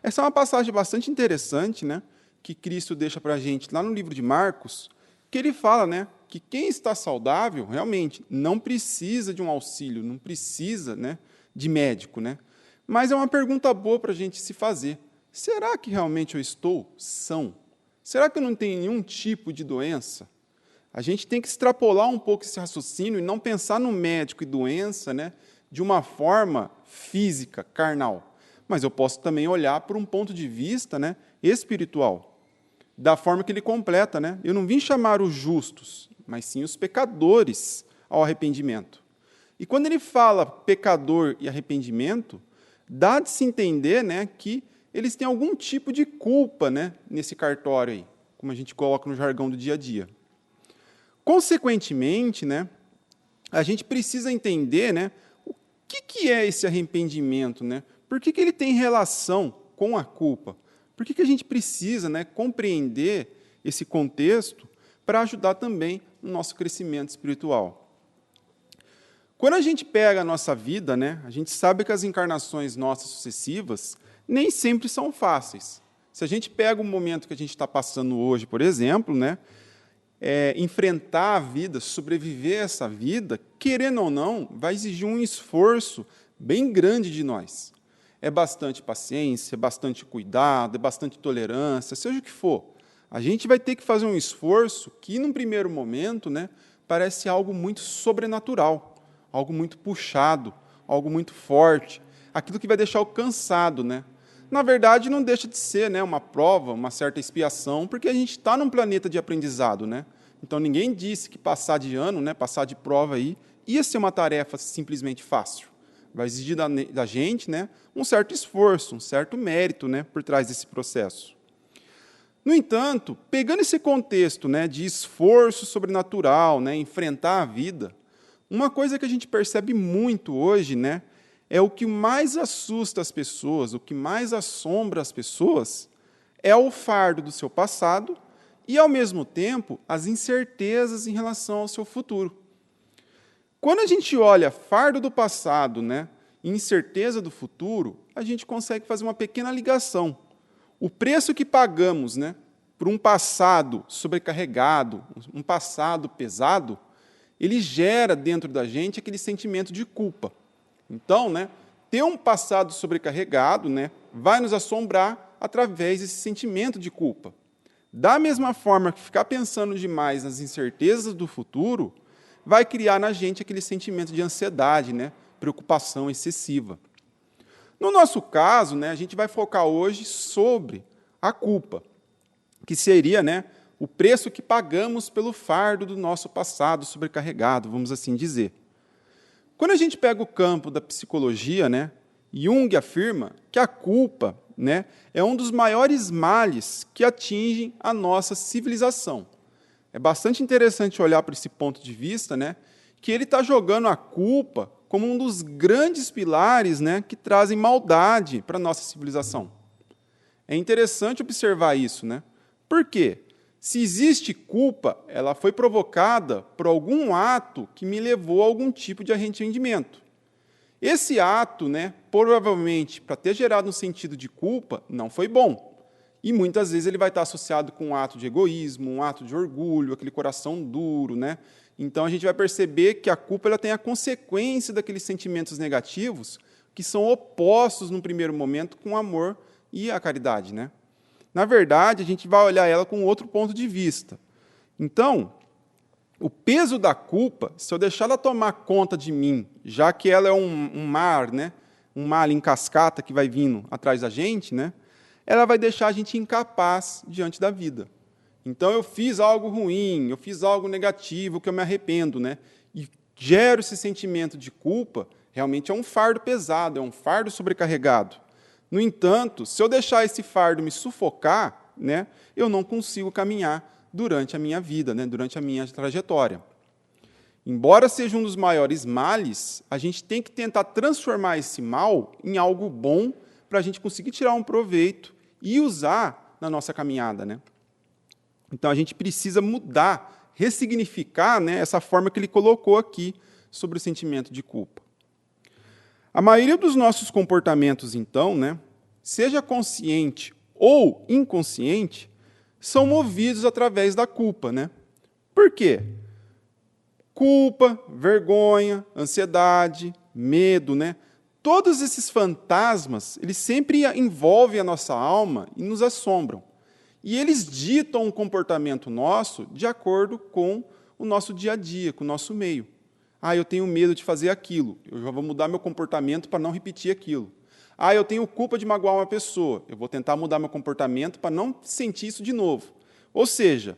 Essa é uma passagem bastante interessante, né, que Cristo deixa para a gente lá no livro de Marcos, que ele fala, né, que quem está saudável, realmente, não precisa de um auxílio, não precisa, né, de médico. Né? Mas é uma pergunta boa para a gente se fazer. Será que realmente eu estou são? Será que eu não tenho nenhum tipo de doença? A gente tem que extrapolar um pouco esse raciocínio e não pensar no médico e doença, né, de uma forma física, carnal. Mas eu posso também olhar por um ponto de vista, né, espiritual, da forma que ele completa. Né? Eu não vim chamar os justos, mas sim os pecadores ao arrependimento. E quando ele fala pecador e arrependimento, dá de se entender, né, que eles têm algum tipo de culpa, né, nesse cartório aí, como a gente coloca no jargão do dia a dia. Consequentemente, né, a gente precisa entender, né, o que é esse arrependimento, né? Por que ele tem relação com a culpa? Por que a gente precisa, né, compreender esse contexto para ajudar também no nosso crescimento espiritual? Quando a gente pega a nossa vida, né, a gente sabe que as encarnações nossas sucessivas nem sempre são fáceis. Se a gente pega o momento que a gente está passando hoje, por exemplo, né, enfrentar a vida, sobreviver a essa vida, querendo ou não, vai exigir um esforço bem grande de nós. É bastante paciência, é bastante cuidado, é bastante tolerância, seja o que for. A gente vai ter que fazer um esforço que, num primeiro momento, né, parece algo muito sobrenatural, algo muito puxado, algo muito forte, aquilo que vai deixar o cansado. Né? Na verdade, não deixa de ser, né, uma prova, uma certa expiação, porque a gente está num planeta de aprendizado. Né? Então, ninguém disse que passar de ano, né, passar de prova, aí, ia ser uma tarefa simplesmente fácil. Vai exigir da gente, né, um certo esforço, um certo mérito, né, por trás desse processo. No entanto, pegando esse contexto, né, de esforço sobrenatural, né, enfrentar a vida, uma coisa que a gente percebe muito hoje, né, é o que mais assusta as pessoas, o que mais assombra as pessoas, é o fardo do seu passado e, ao mesmo tempo, as incertezas em relação ao seu futuro. Quando a gente olha fardo do passado, né, e incerteza do futuro, a gente consegue fazer uma pequena ligação. O preço que pagamos, né, por um passado sobrecarregado, um passado pesado, ele gera dentro da gente aquele sentimento de culpa. Então, né, ter um passado sobrecarregado, né, vai nos assombrar através desse sentimento de culpa. Da mesma forma que ficar pensando demais nas incertezas do futuro vai criar na gente aquele sentimento de ansiedade, né, preocupação excessiva. No nosso caso, né, a gente vai focar hoje sobre a culpa, que seria, né, o preço que pagamos pelo fardo do nosso passado sobrecarregado, vamos assim dizer. Quando a gente pega o campo da psicologia, né, Jung afirma que a culpa, né, é um dos maiores males que atingem a nossa civilização. É bastante interessante olhar para esse ponto de vista, né, que ele está jogando a culpa como um dos grandes pilares, né, que trazem maldade para a nossa civilização. É interessante observar isso, né? Por quê? Se existe culpa, ela foi provocada por algum ato que me levou a algum tipo de arrependimento. Esse ato, né, provavelmente, para ter gerado um sentido de culpa, não foi bom. E muitas vezes ele vai estar associado com um ato de egoísmo, um ato de orgulho, aquele coração duro, né? Então a gente vai perceber que a culpa ela tem a consequência daqueles sentimentos negativos que são opostos no primeiro momento com o amor e a caridade, né? Na verdade, a gente vai olhar ela com outro ponto de vista. Então, o peso da culpa, se eu deixar ela tomar conta de mim, já que ela é um mar, né? Um mar em cascata que vai vindo atrás da gente, né? Ela vai deixar a gente incapaz diante da vida. Então, eu fiz algo ruim, eu fiz algo negativo, que eu me arrependo, né? E gero esse sentimento de culpa, realmente é um fardo pesado, é um fardo sobrecarregado. No entanto, se eu deixar esse fardo me sufocar, né, eu não consigo caminhar durante a minha vida, né, durante a minha trajetória. Embora seja um dos maiores males, a gente tem que tentar transformar esse mal em algo bom para a gente conseguir tirar um proveito e usar na nossa caminhada, né? Então, a gente precisa mudar, ressignificar, né, essa forma que ele colocou aqui sobre o sentimento de culpa. A maioria dos nossos comportamentos, então, né, seja consciente ou inconsciente, são movidos através da culpa, né? Por quê? Culpa, vergonha, ansiedade, medo, né? Todos esses fantasmas, eles sempre envolvem a nossa alma e nos assombram. E eles ditam um comportamento nosso de acordo com o nosso dia a dia, com o nosso meio. Ah, eu tenho medo de fazer aquilo, eu já vou mudar meu comportamento para não repetir aquilo. Ah, eu tenho culpa de magoar uma pessoa, eu vou tentar mudar meu comportamento para não sentir isso de novo. Ou seja,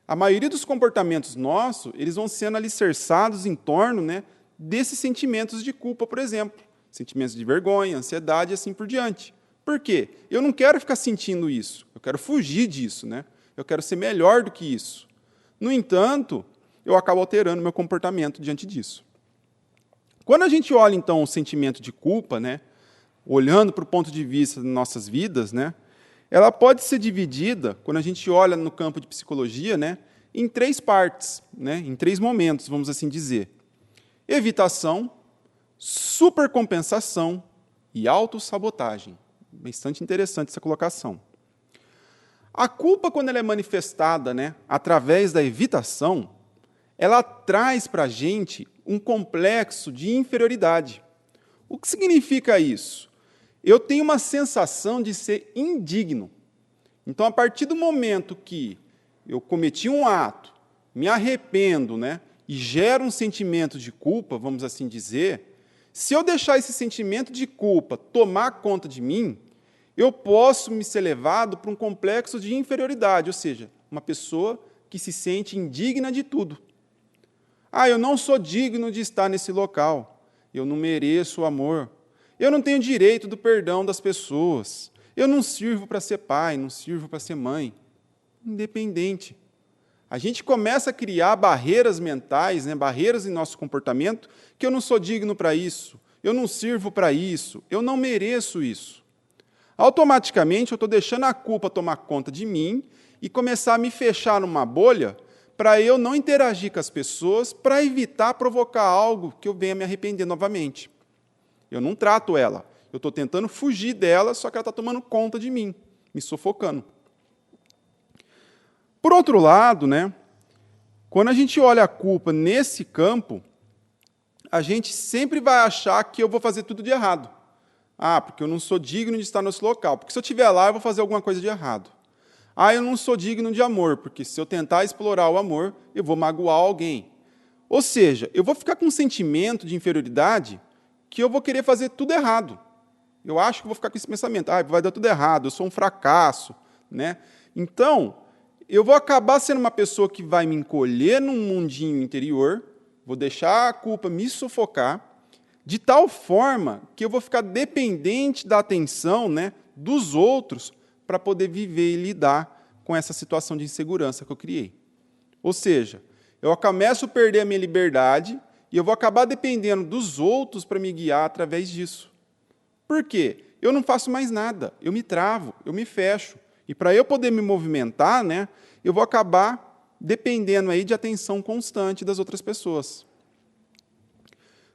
a maioria dos comportamentos nossos, eles vão sendo alicerçados em torno, né, desses sentimentos de culpa, por exemplo. Sentimentos de vergonha, ansiedade e assim por diante. Por quê? Eu não quero ficar sentindo isso, eu quero fugir disso, né? Eu quero ser melhor do que isso. No entanto, eu acabo alterando meu comportamento diante disso. Quando a gente olha, então, o sentimento de culpa, né, olhando para o ponto de vista das nossas vidas, né, ela pode ser dividida, quando a gente olha no campo de psicologia, né, em 3 partes, né, em 3 momentos, vamos assim dizer. Evitação, supercompensação e autossabotagem. Bastante interessante essa colocação. A culpa, quando ela é manifestada, né, através da evitação, ela traz para a gente um complexo de inferioridade. O que significa isso? Eu tenho uma sensação de ser indigno. Então, a partir do momento que eu cometi um ato, me arrependo, né, e gero um sentimento de culpa, vamos assim dizer, se eu deixar esse sentimento de culpa tomar conta de mim, eu posso me ser levado para um complexo de inferioridade, ou seja, uma pessoa que se sente indigna de tudo. Ah, eu não sou digno de estar nesse local, eu não mereço o amor, eu não tenho direito do perdão das pessoas, eu não sirvo para ser pai, não sirvo para ser mãe. Independente. A gente começa a criar barreiras mentais, né, barreiras em nosso comportamento, que eu não sou digno para isso, eu não sirvo para isso, eu não mereço isso. Automaticamente, eu estou deixando a culpa tomar conta de mim e começar a me fechar numa bolha para eu não interagir com as pessoas, para evitar provocar algo que eu venha me arrepender novamente. Eu não trato ela, eu estou tentando fugir dela, só que ela está tomando conta de mim, me sufocando. Por outro lado, né, quando a gente olha a culpa nesse campo, a gente sempre vai achar que eu vou fazer tudo de errado. Ah, porque eu não sou digno de estar nesse local, porque se eu estiver lá, eu vou fazer alguma coisa de errado. Ah, eu não sou digno de amor, porque se eu tentar explorar o amor, eu vou magoar alguém. Ou seja, eu vou ficar com um sentimento de inferioridade que eu vou querer fazer tudo errado. Eu acho que vou ficar com esse pensamento, ah, vai dar tudo errado, eu sou um fracasso, né? Então, eu vou acabar sendo uma pessoa que vai me encolher num mundinho interior, vou deixar a culpa me sufocar, de tal forma que eu vou ficar dependente da atenção, né, dos outros para poder viver e lidar com essa situação de insegurança que eu criei. Ou seja, eu começo a perder a minha liberdade E eu vou acabar dependendo dos outros para me guiar através disso. Por quê? Eu não faço mais nada, eu me travo, eu me fecho. E para eu poder me movimentar, né, eu vou acabar dependendo aí de atenção constante das outras pessoas.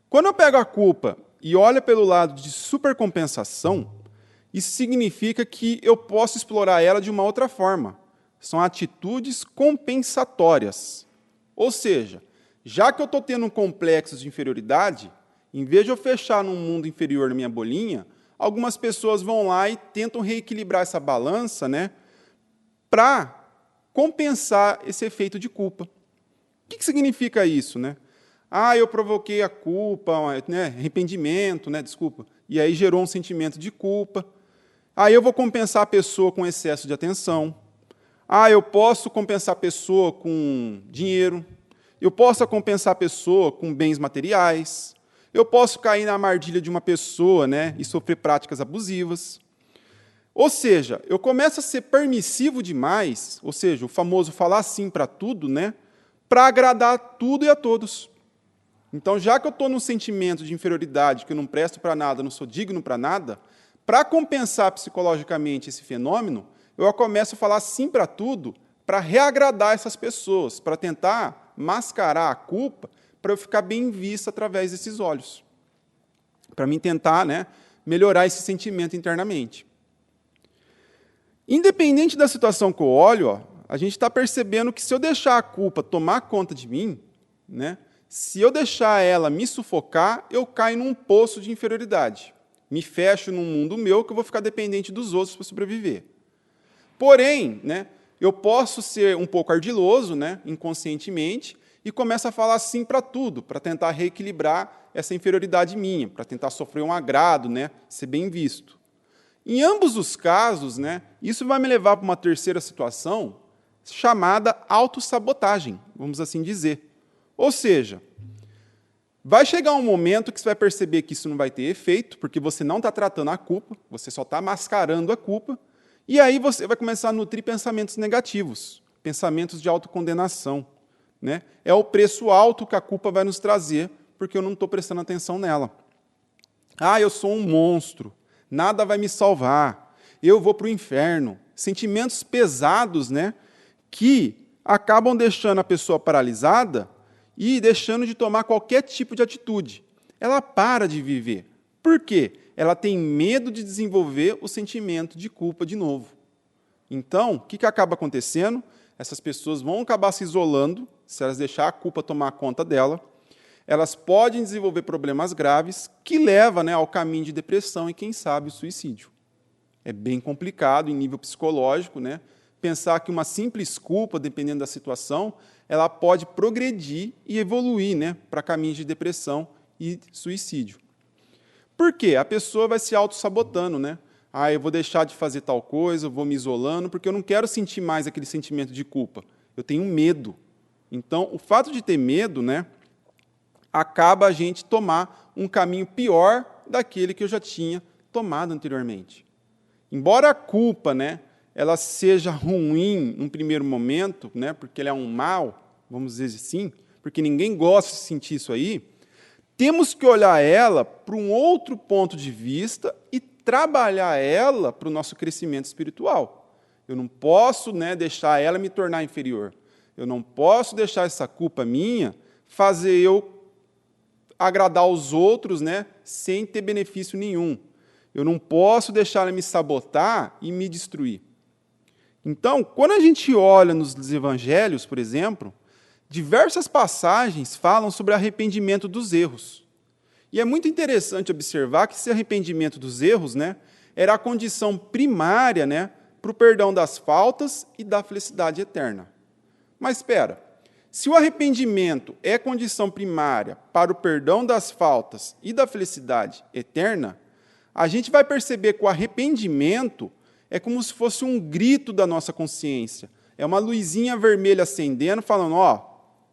Quando eu pego a culpa e olho pelo lado de supercompensação, isso significa que eu posso explorar ela de uma outra forma. São atitudes compensatórias. Ou seja, já que eu estou tendo um complexo de inferioridade, em vez de eu fechar num mundo inferior na minha bolinha, algumas pessoas vão lá e tentam reequilibrar essa balança, né, para compensar esse efeito de culpa. O que significa isso, né? Eu provoquei a culpa, né, arrependimento, né, desculpa, e aí gerou um sentimento de culpa. Aí eu vou compensar a pessoa com excesso de atenção. Eu posso compensar a pessoa com dinheiro. Eu posso compensar a pessoa com bens materiais. Eu posso cair na armadilha de uma pessoa, né, e sofrer práticas abusivas. Ou seja, eu começo a ser permissivo demais, ou seja, o famoso falar sim para tudo, né, para agradar a tudo e a todos. Então, já que eu estou num sentimento de inferioridade, que eu não presto para nada, não sou digno para nada, para compensar psicologicamente esse fenômeno, eu começo a falar sim para tudo, para reagradar essas pessoas, para tentar mascarar a culpa, para eu ficar bem vista através desses olhos, para mim tentar, né, melhorar esse sentimento internamente. Independente da situação que eu olho, a gente está percebendo que se eu deixar a culpa tomar conta de mim, né, se eu deixar ela me sufocar, eu caio num poço de inferioridade. Me fecho num mundo meu que eu vou ficar dependente dos outros para sobreviver. Porém, né, eu posso ser um pouco ardiloso, né, inconscientemente, e começo a falar sim para tudo, para tentar reequilibrar essa inferioridade minha, para tentar sofrer um agrado, né, ser bem visto. Em ambos os casos, né, isso vai me levar para uma terceira situação chamada autossabotagem, vamos assim dizer. Ou seja, vai chegar um momento que você vai perceber que isso não vai ter efeito, porque você não está tratando a culpa, você só está mascarando a culpa, e aí você vai começar a nutrir pensamentos negativos, pensamentos de autocondenação, né? É o preço alto que a culpa vai nos trazer, porque eu não estou prestando atenção nela. Eu sou um monstro, nada vai me salvar, eu vou para o inferno. Sentimentos pesados, né, que acabam deixando a pessoa paralisada e deixando de tomar qualquer tipo de atitude. Ela para de viver. Por quê? Ela tem medo de desenvolver o sentimento de culpa de novo. Então, o que acaba acontecendo? Essas pessoas vão acabar se isolando, se elas deixarem a culpa tomar conta dela. Elas podem desenvolver problemas graves que levam, né, ao caminho de depressão e, quem sabe, o suicídio. É bem complicado em nível psicológico, né, pensar que uma simples culpa, dependendo da situação, ela pode progredir e evoluir, né, para caminhos de depressão e suicídio. Por quê? A pessoa vai se auto-sabotando, né? Eu vou deixar de fazer tal coisa, eu vou me isolando, porque eu não quero sentir mais aquele sentimento de culpa. Eu tenho medo. Então, o fato de ter medo, né, acaba a gente tomar um caminho pior daquele que eu já tinha tomado anteriormente. Embora a culpa, né, ela seja ruim num primeiro momento, né, porque ela é um mal, vamos dizer assim, porque ninguém gosta de sentir isso aí, temos que olhar ela para um outro ponto de vista e trabalhar ela para o nosso crescimento espiritual. Eu não posso, né, deixar ela me tornar inferior. Eu não posso deixar essa culpa minha fazer eu agradar os outros, né, sem ter benefício nenhum. Eu não posso deixar ela me sabotar e me destruir. Então, quando a gente olha nos evangelhos, por exemplo, diversas passagens falam sobre arrependimento dos erros. E é muito interessante observar que esse arrependimento dos erros, né, era a condição primária, né, para o perdão das faltas e da felicidade eterna. Mas espera, se o arrependimento é condição primária para o perdão das faltas e da felicidade eterna, a gente vai perceber que o arrependimento é como se fosse um grito da nossa consciência. É uma luzinha vermelha acendendo, falando,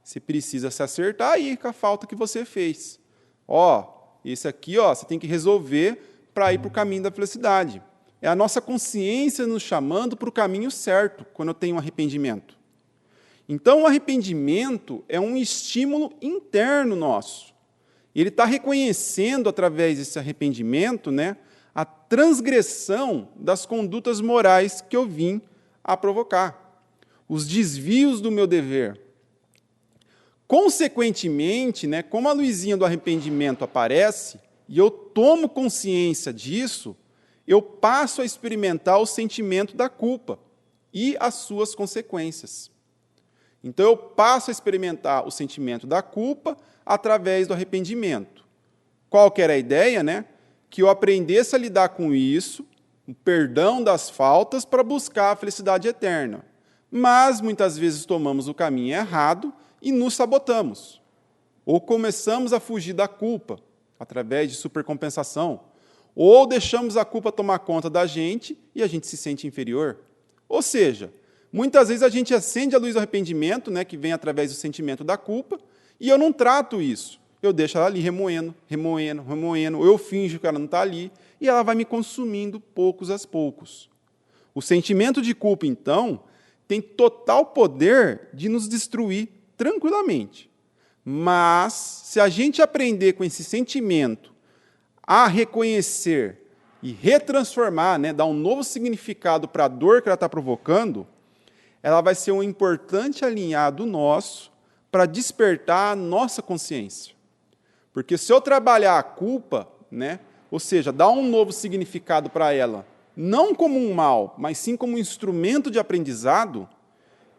você precisa se acertar aí com a falta que você fez. Esse aqui, você tem que resolver para ir para o caminho da felicidade. É a nossa consciência nos chamando para o caminho certo, quando eu tenho um arrependimento. Então, o arrependimento é um estímulo interno nosso, Ele está reconhecendo, através desse arrependimento, né, a transgressão das condutas morais que eu vim a provocar, os desvios do meu dever. Consequentemente, né, como a luzinha do arrependimento aparece, e eu tomo consciência disso, eu passo a experimentar o sentimento da culpa e as suas consequências. Então, eu passo a experimentar o sentimento da culpa através do arrependimento. Qual que era a ideia, né? Que eu aprendesse a lidar com isso, o perdão das faltas, para buscar a felicidade eterna. Mas, muitas vezes, tomamos o caminho errado e nos sabotamos. Ou começamos a fugir da culpa, através de supercompensação, ou deixamos a culpa tomar conta da gente e a gente se sente inferior. Ou seja, muitas vezes a gente acende a luz do arrependimento, né, que vem através do sentimento da culpa, e eu não trato isso. Eu deixo ela ali remoendo, ou eu finjo que ela não está ali, e ela vai me consumindo poucos a poucos. O sentimento de culpa, então, tem total poder de nos destruir tranquilamente. Mas, se a gente aprender com esse sentimento a reconhecer e retransformar, né, dar um novo significado para a dor que ela está provocando, ela vai ser um importante alinhado nosso para despertar a nossa consciência. Porque se eu trabalhar a culpa, né, ou seja, dar um novo significado para ela, não como um mal, mas sim como um instrumento de aprendizado,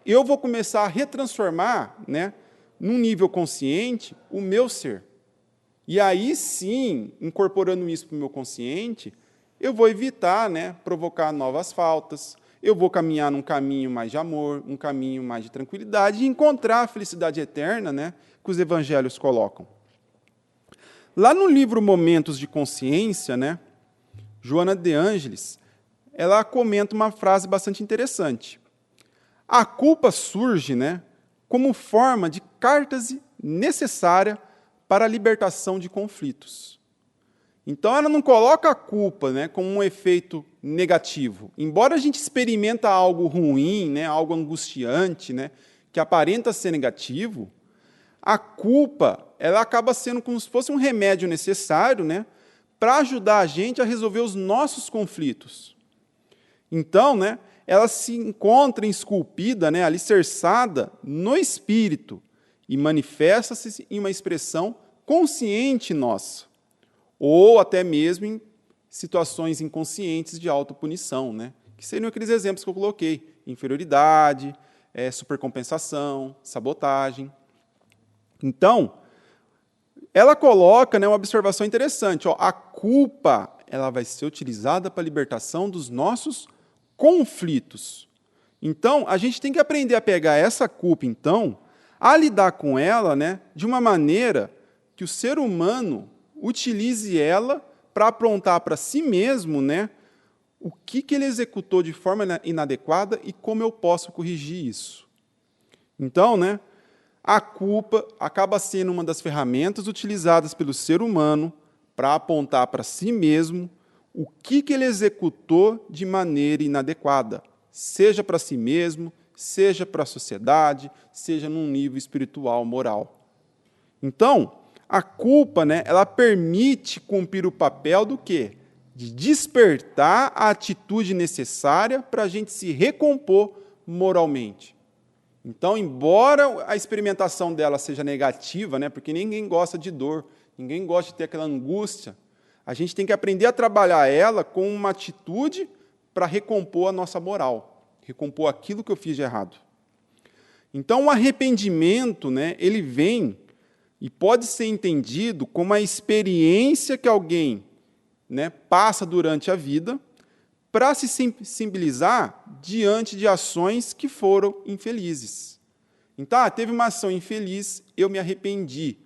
eu vou começar a retransformar, né, num nível consciente, o meu ser. E aí sim, incorporando isso para o meu consciente, eu vou evitar, né, provocar novas faltas, eu vou caminhar num caminho mais de amor, um caminho mais de tranquilidade, e encontrar a felicidade eterna, né, que os evangelhos colocam. Lá no livro Momentos de Consciência, né, Joana de Ângeles, ela comenta uma frase bastante interessante. A culpa surge, né, como forma de cártese necessária para a libertação de conflitos. Então, ela não coloca a culpa, né, como um efeito negativo. Embora a gente experimenta algo ruim, né, algo angustiante, né, que aparenta ser negativo, a culpa ela acaba sendo como se fosse um remédio necessário, né, para ajudar a gente a resolver os nossos conflitos. Então, né, ela se encontra esculpida, né, alicerçada no espírito e manifesta-se em uma expressão consciente nossa, ou até mesmo em situações inconscientes de autopunição, né, que seriam aqueles exemplos que eu coloquei: inferioridade, supercompensação, sabotagem. Então, ela coloca, né, uma observação interessante. Ó, a culpa ela vai ser utilizada para a libertação dos nossos conflitos. Então, a gente tem que aprender a pegar essa culpa, então, a lidar com ela, né, de uma maneira que o ser humano utilize ela para aprontar para si mesmo, né, o que ele executou de forma inadequada e como eu posso corrigir isso. Então, né, a culpa acaba sendo uma das ferramentas utilizadas pelo ser humano para apontar para si mesmo o que ele executou de maneira inadequada, seja para si mesmo, seja para a sociedade, seja num nível espiritual, moral. Então, a culpa, né, ela permite cumprir o papel do quê? De despertar a atitude necessária para a gente se recompor moralmente. Então, embora a experimentação dela seja negativa, né, porque ninguém gosta de dor, ninguém gosta de ter aquela angústia, a gente tem que aprender a trabalhar ela com uma atitude para recompor a nossa moral, recompor aquilo que eu fiz de errado. Então, o arrependimento, né, ele vem e pode ser entendido como a experiência que alguém, né, passa durante a vida para se sensibilizar diante de ações que foram infelizes. Então, teve uma ação infeliz, eu me arrependi.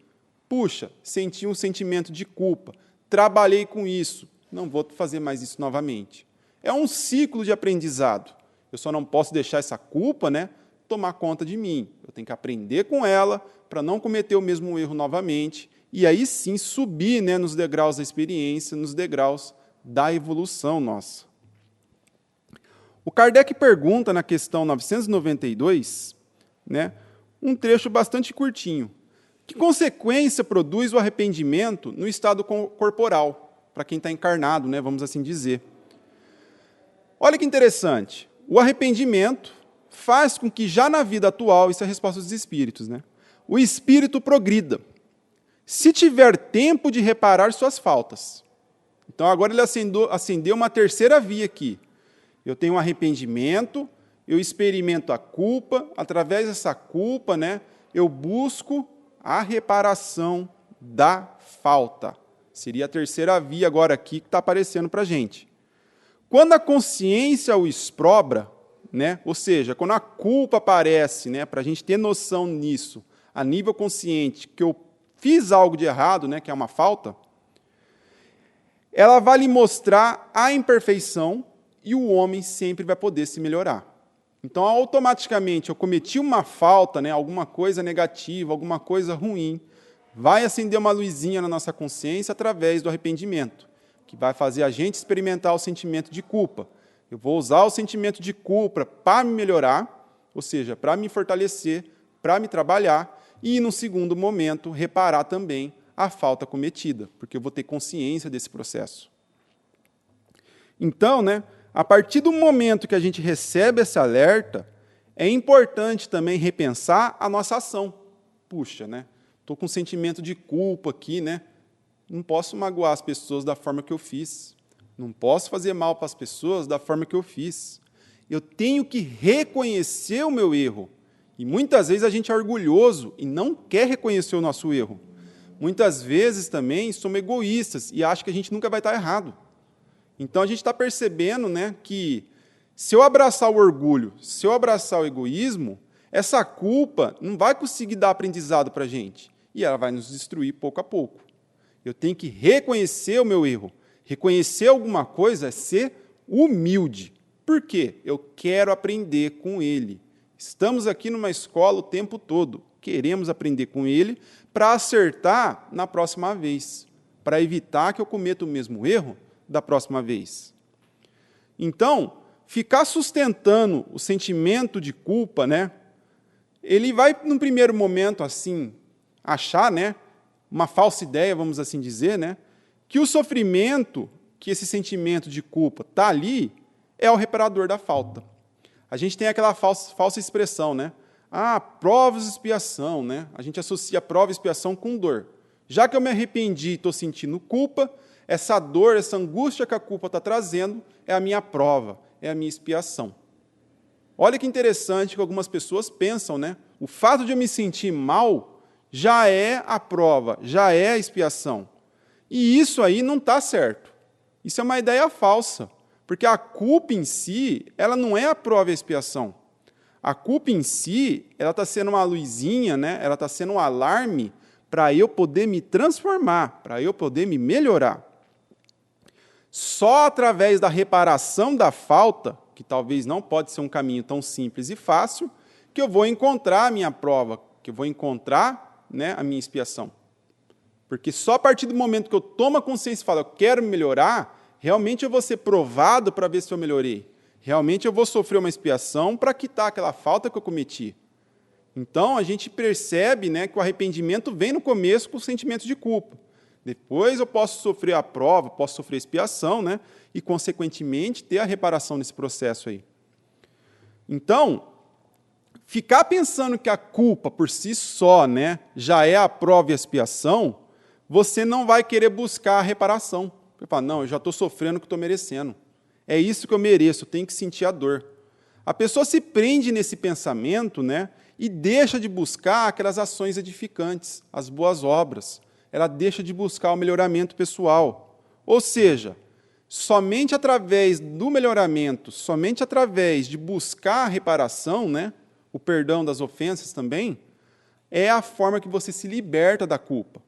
Puxa, senti um sentimento de culpa, trabalhei com isso, não vou fazer mais isso novamente. É um ciclo de aprendizado. Eu só não posso deixar essa culpa, né, tomar conta de mim. Eu tenho que aprender com ela para não cometer o mesmo erro novamente e aí sim subir, né, nos degraus da experiência, nos degraus da evolução nossa. O Kardec pergunta na questão 992, né, um trecho bastante curtinho. Que consequência produz o arrependimento no estado corporal, para quem está encarnado, né, vamos assim dizer? Olha que interessante. O arrependimento faz com que já na vida atual, isso é a resposta dos espíritos, né, o espírito progrida, se tiver tempo de reparar suas faltas. Então, agora ele acendeu uma terceira via aqui. Eu tenho um arrependimento, eu experimento a culpa, através dessa culpa, né, eu busco a reparação da falta. Seria a terceira via agora aqui que está aparecendo para a gente. Quando a consciência o exprobra, né, ou seja, quando a culpa aparece, né, para a gente ter noção nisso, a nível consciente, que eu fiz algo de errado, né, que é uma falta, ela vai lhe mostrar a imperfeição e o homem sempre vai poder se melhorar. Então, automaticamente, eu cometi uma falta, né, alguma coisa negativa, alguma coisa ruim, vai acender uma luzinha na nossa consciência através do arrependimento, que vai fazer a gente experimentar o sentimento de culpa. Eu vou usar o sentimento de culpa para me melhorar, ou seja, para me fortalecer, para me trabalhar, e, no segundo momento, reparar também a falta cometida, porque eu vou ter consciência desse processo. Então, né, a partir do momento que a gente recebe esse alerta, é importante também repensar a nossa ação. Puxa, né, estou com um sentimento de culpa aqui, né, não posso magoar as pessoas da forma que eu fiz, não posso fazer mal para as pessoas da forma que eu fiz. Eu tenho que reconhecer o meu erro. E muitas vezes a gente é orgulhoso e não quer reconhecer o nosso erro. Muitas vezes também somos egoístas e acham que a gente nunca vai estar errado. Então, a gente está percebendo, né, que se eu abraçar o orgulho, se eu abraçar o egoísmo, essa culpa não vai conseguir dar aprendizado para a gente. E ela vai nos destruir pouco a pouco. Eu tenho que reconhecer o meu erro. Reconhecer alguma coisa é ser humilde. Por quê? Eu quero aprender com ele. Estamos aqui numa escola o tempo todo. Queremos aprender com ele para acertar na próxima vez, para evitar que eu cometa o mesmo erro da próxima vez. Então, ficar sustentando o sentimento de culpa, né, ele vai, num primeiro momento, assim, achar, né, uma falsa ideia, vamos assim dizer, né, que o sofrimento, que esse sentimento de culpa está ali, é o reparador da falta. A gente tem aquela falsa expressão, né? Provas de expiação, né? A gente associa prova e expiação com dor. Já que eu me arrependi e estou sentindo culpa, essa dor, essa angústia que a culpa está trazendo é a minha prova, é a minha expiação. Olha que interessante que algumas pessoas pensam, né? O fato de eu me sentir mal já é a prova, já é a expiação. E isso aí não está certo. Isso é uma ideia falsa, porque a culpa em si, ela não é a prova e a expiação. A culpa em si, ela está sendo uma luzinha, né? Ela está sendo um alarme para eu poder me transformar, para eu poder me melhorar. Só através da reparação da falta, que talvez não pode ser um caminho tão simples e fácil, que eu vou encontrar a minha prova, que eu vou encontrar, né, a minha expiação. Porque só a partir do momento que eu tomo a consciência e falo, eu quero me melhorar, realmente eu vou ser provado para ver se eu melhorei. Realmente eu vou sofrer uma expiação para quitar aquela falta que eu cometi. Então, a gente percebe, né, que o arrependimento vem no começo com o sentimento de culpa. Depois eu posso sofrer a prova, posso sofrer a expiação, né, e, consequentemente, ter a reparação nesse processo aí. Então, ficar pensando que a culpa por si só, né, já é a prova e a expiação, você não vai querer buscar a reparação. Você fala, não, eu já estou sofrendo o que estou merecendo. É isso que eu mereço, eu tenho que sentir a dor. A pessoa se prende nesse pensamento, né, e deixa de buscar aquelas ações edificantes, as boas obras. Ela deixa de buscar o melhoramento pessoal. Ou seja, somente através do melhoramento, somente através de buscar a reparação, né, o perdão das ofensas também, é a forma que você se liberta da culpa.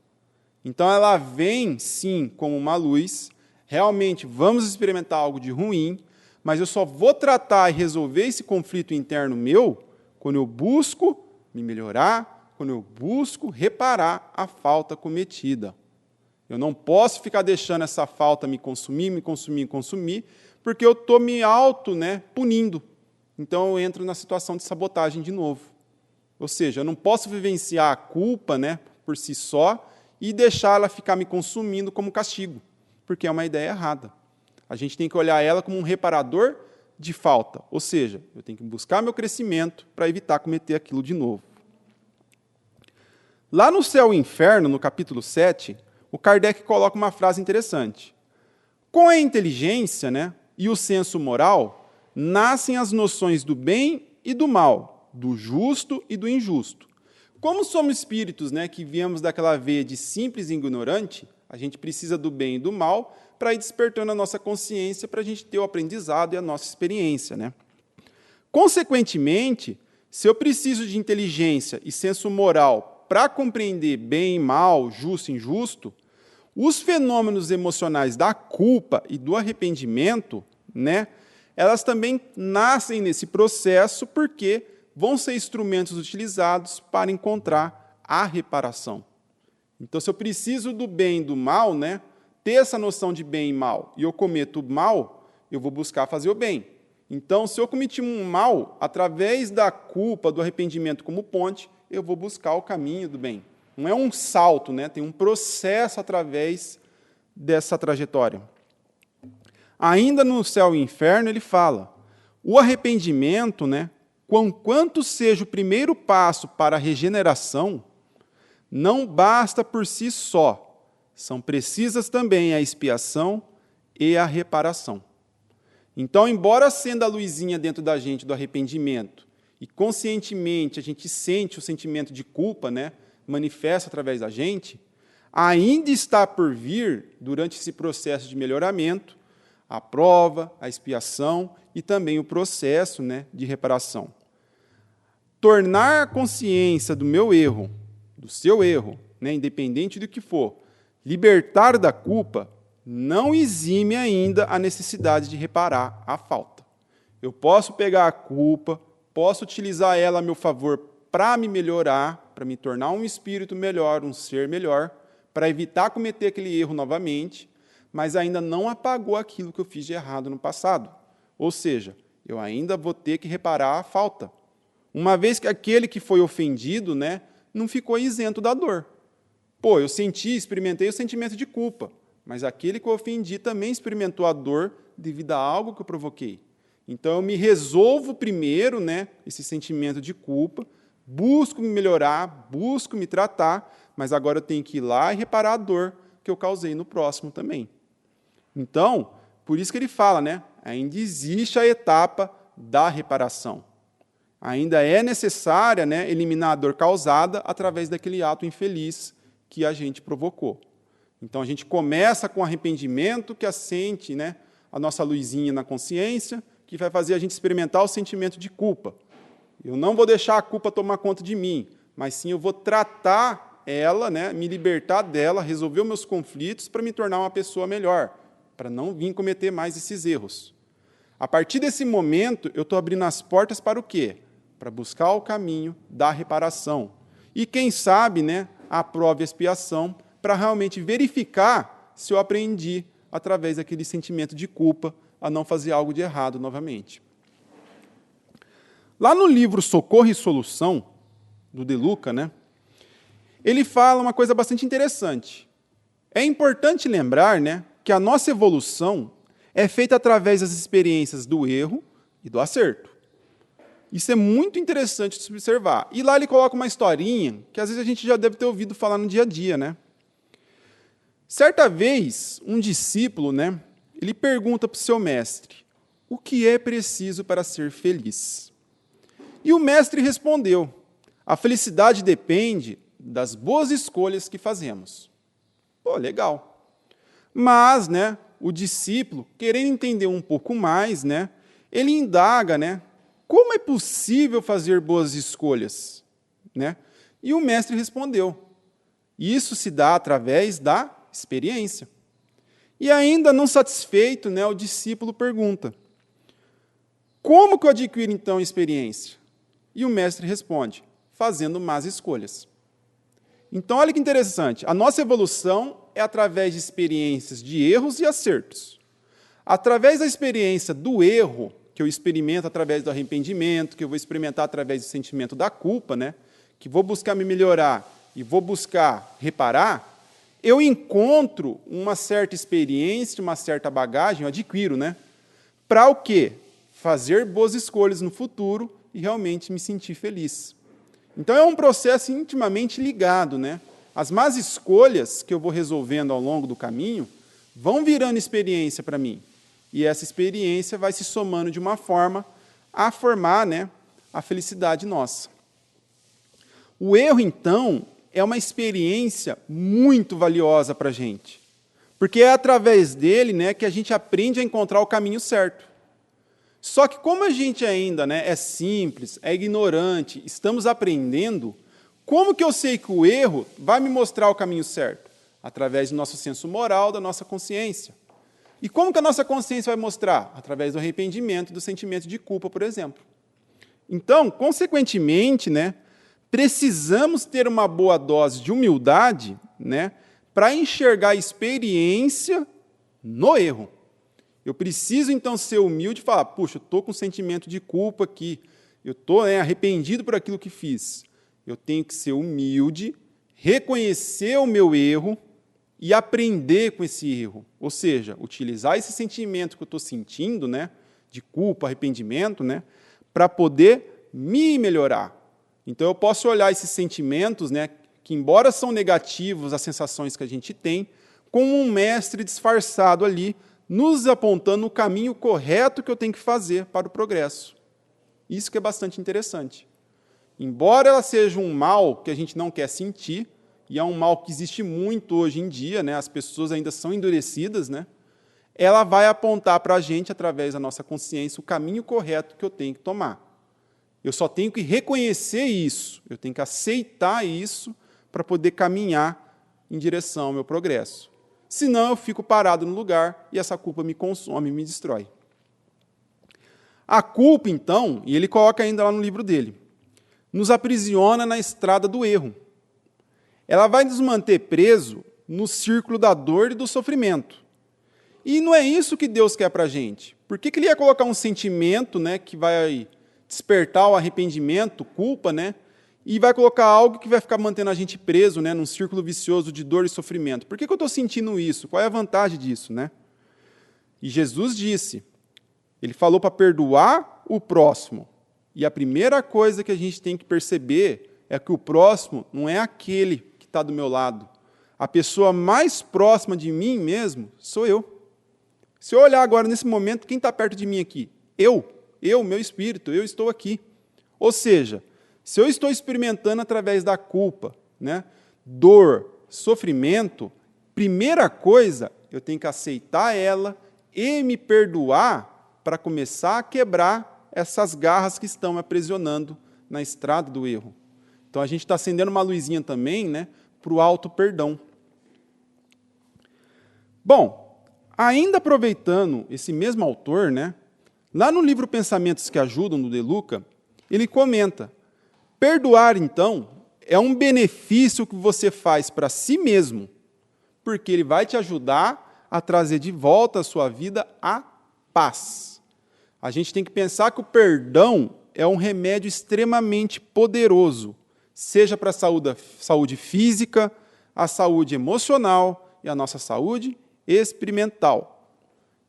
Então, ela vem, sim, como uma luz. Realmente, vamos experimentar algo de ruim, mas eu só vou tratar e resolver esse conflito interno meu quando eu busco me melhorar, quando eu busco reparar a falta cometida. Eu não posso ficar deixando essa falta me consumir, porque eu estou me punindo. Então, eu entro na situação de sabotagem de novo. Ou seja, eu não posso vivenciar a culpa, né, por si só e deixar ela ficar me consumindo como castigo, porque é uma ideia errada. A gente tem que olhar ela como um reparador de falta, ou seja, eu tenho que buscar meu crescimento para evitar cometer aquilo de novo. Lá no Céu e Inferno, no capítulo 7, o Kardec coloca uma frase interessante. Com a inteligência, e o senso moral, nascem as noções do bem e do mal, do justo e do injusto. Como somos espíritos que viemos daquela veia de simples e ignorante, a gente precisa do bem e do mal para ir despertando a nossa consciência, para a gente ter o aprendizado e a nossa experiência. Consequentemente, se eu preciso de inteligência e senso moral para compreender bem e mal, justo e injusto, os fenômenos emocionais da culpa e do arrependimento, elas também nascem nesse processo porque vão ser instrumentos utilizados para encontrar a reparação. Então, se eu preciso do bem e do mal, ter essa noção de bem e mal, e eu cometo o mal, eu vou buscar fazer o bem. Então, se eu cometi um mal, através da culpa, do arrependimento como ponte, eu vou buscar o caminho do bem. Não é um salto, tem um processo através dessa trajetória. Ainda no Céu e Inferno, ele fala, o arrependimento, quanto seja o primeiro passo para a regeneração, não basta por si só, são precisas também a expiação e a reparação. Então, embora sendo a luzinha dentro da gente do arrependimento, e conscientemente a gente sente o sentimento de culpa, manifesta através da gente, ainda está por vir, durante esse processo de melhoramento, a prova, a expiação e também o processo de reparação. Tornar a consciência do meu erro, do seu erro, independente do que for, libertar da culpa, não exime ainda a necessidade de reparar a falta. Eu posso pegar a culpa, posso utilizar ela a meu favor para me melhorar, para me tornar um espírito melhor, um ser melhor, para evitar cometer aquele erro novamente, mas ainda não apagou aquilo que eu fiz de errado no passado. Ou seja, eu ainda vou ter que reparar a falta. Uma vez que aquele que foi ofendido, não ficou isento da dor. Eu experimentei o sentimento de culpa, mas aquele que eu ofendi também experimentou a dor devido a algo que eu provoquei. Então, eu me resolvo primeiro, esse sentimento de culpa, busco me melhorar, busco me tratar, mas agora eu tenho que ir lá e reparar a dor que eu causei no próximo também. Então, por isso que ele fala, ainda existe a etapa da reparação. Ainda é necessária, eliminar a dor causada através daquele ato infeliz que a gente provocou. Então, a gente começa com arrependimento, que acende a nossa luzinha na consciência, que vai fazer a gente experimentar o sentimento de culpa. Eu não vou deixar a culpa tomar conta de mim, mas sim eu vou tratar ela, me libertar dela, resolver os meus conflitos para me tornar uma pessoa melhor, para não vir cometer mais esses erros. A partir desse momento, eu estou abrindo as portas para o quê? Para buscar o caminho da reparação. E, quem sabe, a prova e a expiação, para realmente verificar se eu aprendi, através daquele sentimento de culpa, a não fazer algo de errado novamente. Lá no livro Socorro e Solução, do De Luca, ele fala uma coisa bastante interessante. É importante lembrar que a nossa evolução é feita através das experiências do erro e do acerto. Isso é muito interessante de se observar. E lá ele coloca uma historinha que às vezes a gente já deve ter ouvido falar no dia a dia. Certa vez, um discípulo, ele pergunta para o seu mestre, o que é preciso para ser feliz? E o mestre respondeu, a felicidade depende das boas escolhas que fazemos. Legal. Mas, o discípulo, querendo entender um pouco mais, ele indaga, como é possível fazer boas escolhas? E o mestre respondeu, isso se dá através da experiência. E ainda não satisfeito, o discípulo pergunta, como que eu adquiro, então, experiência? E o mestre responde, fazendo más escolhas. Então, olha que interessante, a nossa evolução é através de experiências de erros e acertos. Através da experiência do erro, que eu experimento através do arrependimento, que eu vou experimentar através do sentimento da culpa, que vou buscar me melhorar e vou buscar reparar, eu encontro uma certa experiência, uma certa bagagem, eu adquiro, né? Para o quê? Fazer boas escolhas no futuro e realmente me sentir feliz. Então, é um processo intimamente ligado, né? As más escolhas que eu vou resolvendo ao longo do caminho vão virando experiência para mim. E essa experiência vai se somando de uma forma a formar, né, a felicidade nossa. O erro, então, é uma experiência muito valiosa para a gente, porque é através dele, né, que a gente aprende a encontrar o caminho certo. Só que como a gente ainda, né, é simples, é ignorante, estamos aprendendo, como que eu sei que o erro vai me mostrar o caminho certo? Através do nosso senso moral, da nossa consciência. E como que a nossa consciência vai mostrar? Através do arrependimento, do sentimento de culpa, por exemplo. Então, consequentemente, né, precisamos ter uma boa dose de humildade, né, para enxergar a experiência no erro. Eu preciso, então, ser humilde e falar, puxa, eu estou com sentimento de culpa aqui, eu estou arrependido por aquilo que fiz. Eu tenho que ser humilde, reconhecer o meu erro e aprender com esse erro. Ou seja, utilizar esse sentimento que eu estou sentindo, né, de culpa, arrependimento, né, para poder me melhorar. Então, eu posso olhar esses sentimentos, né, que, embora são negativos, as sensações que a gente tem, como um mestre disfarçado ali, nos apontando o caminho correto que eu tenho que fazer para o progresso. Isso que é bastante interessante. Embora ela seja um mal que a gente não quer sentir, e é um mal que existe muito hoje em dia, né, as pessoas ainda são endurecidas, né, ela vai apontar para a gente, através da nossa consciência, o caminho correto que eu tenho que tomar. Eu só tenho que reconhecer isso, eu tenho que aceitar isso para poder caminhar em direção ao meu progresso. Senão eu fico parado no lugar e essa culpa me consome e me destrói. A culpa, então, e ele coloca ainda lá no livro dele, nos aprisiona na estrada do erro. Ela vai nos manter preso no círculo da dor e do sofrimento. E não é isso que Deus quer para a gente. Por que ele ia colocar um sentimento, né, que vai despertar o arrependimento, culpa, né, e vai colocar algo que vai ficar mantendo a gente preso, né, num círculo vicioso de dor e sofrimento? Por que eu estou sentindo isso? Qual é a vantagem disso, né? E Jesus disse, ele falou para perdoar o próximo. E a primeira coisa que a gente tem que perceber é que o próximo não é aquele que está do meu lado. A pessoa mais próxima de mim mesmo sou eu. Se eu olhar agora nesse momento, quem está perto de mim aqui? Eu, meu espírito, eu estou aqui. Ou seja, se eu estou experimentando através da culpa, né, dor, sofrimento, primeira coisa, eu tenho que aceitar ela e me perdoar para começar a quebrar essas garras que estão me aprisionando na estrada do erro. Então, a gente está acendendo uma luzinha também, né, para o auto-perdão. Bom, ainda aproveitando esse mesmo autor, né, lá no livro Pensamentos que Ajudam, do De Luca, ele comenta, perdoar, então, é um benefício que você faz para si mesmo, porque ele vai te ajudar a trazer de volta à sua vida a paz. A gente tem que pensar que o perdão é um remédio extremamente poderoso, seja para a saúde física, a saúde emocional e a nossa saúde experimental.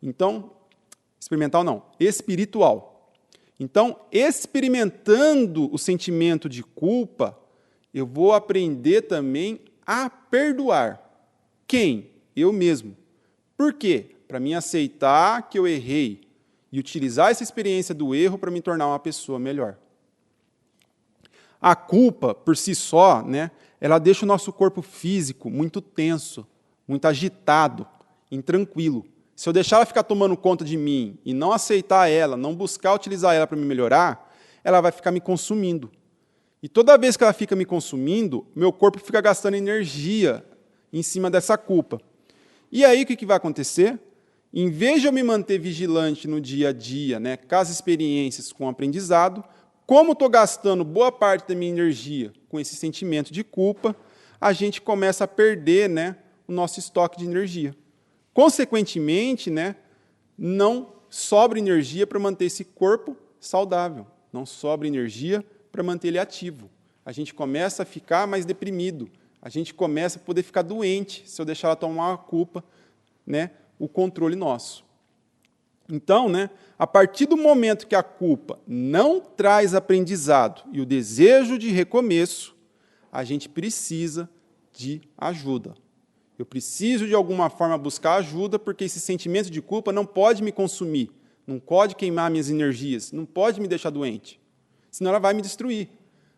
Então, espiritual. Então, experimentando o sentimento de culpa, eu vou aprender também a perdoar. Quem? Eu mesmo. Por quê? Para mim aceitar que eu errei e utilizar essa experiência do erro para me tornar uma pessoa melhor. A culpa, por si só, né, ela deixa o nosso corpo físico muito tenso, muito agitado, intranquilo. Se eu deixar ela ficar tomando conta de mim e não aceitar ela, não buscar utilizar ela para me melhorar, ela vai ficar me consumindo. E toda vez que ela fica me consumindo, meu corpo fica gastando energia em cima dessa culpa. E aí o que vai acontecer? Em vez de eu me manter vigilante no dia a dia, né, com as experiências, com o aprendizado, como estou gastando boa parte da minha energia com esse sentimento de culpa, a gente começa a perder, né, o nosso estoque de energia. Consequentemente, né, não sobra energia para manter esse corpo saudável, não sobra energia para manter ele ativo. a gente começa a ficar mais deprimido, a gente começa a poder ficar doente se eu deixar ela tomar a culpa, né, o controle nosso. Então, né, a partir do momento que a culpa não traz aprendizado e o desejo de recomeço, a gente precisa de ajuda. Eu preciso, de alguma forma, buscar ajuda, porque esse sentimento de culpa não pode me consumir, não pode queimar minhas energias, não pode me deixar doente, senão ela vai me destruir.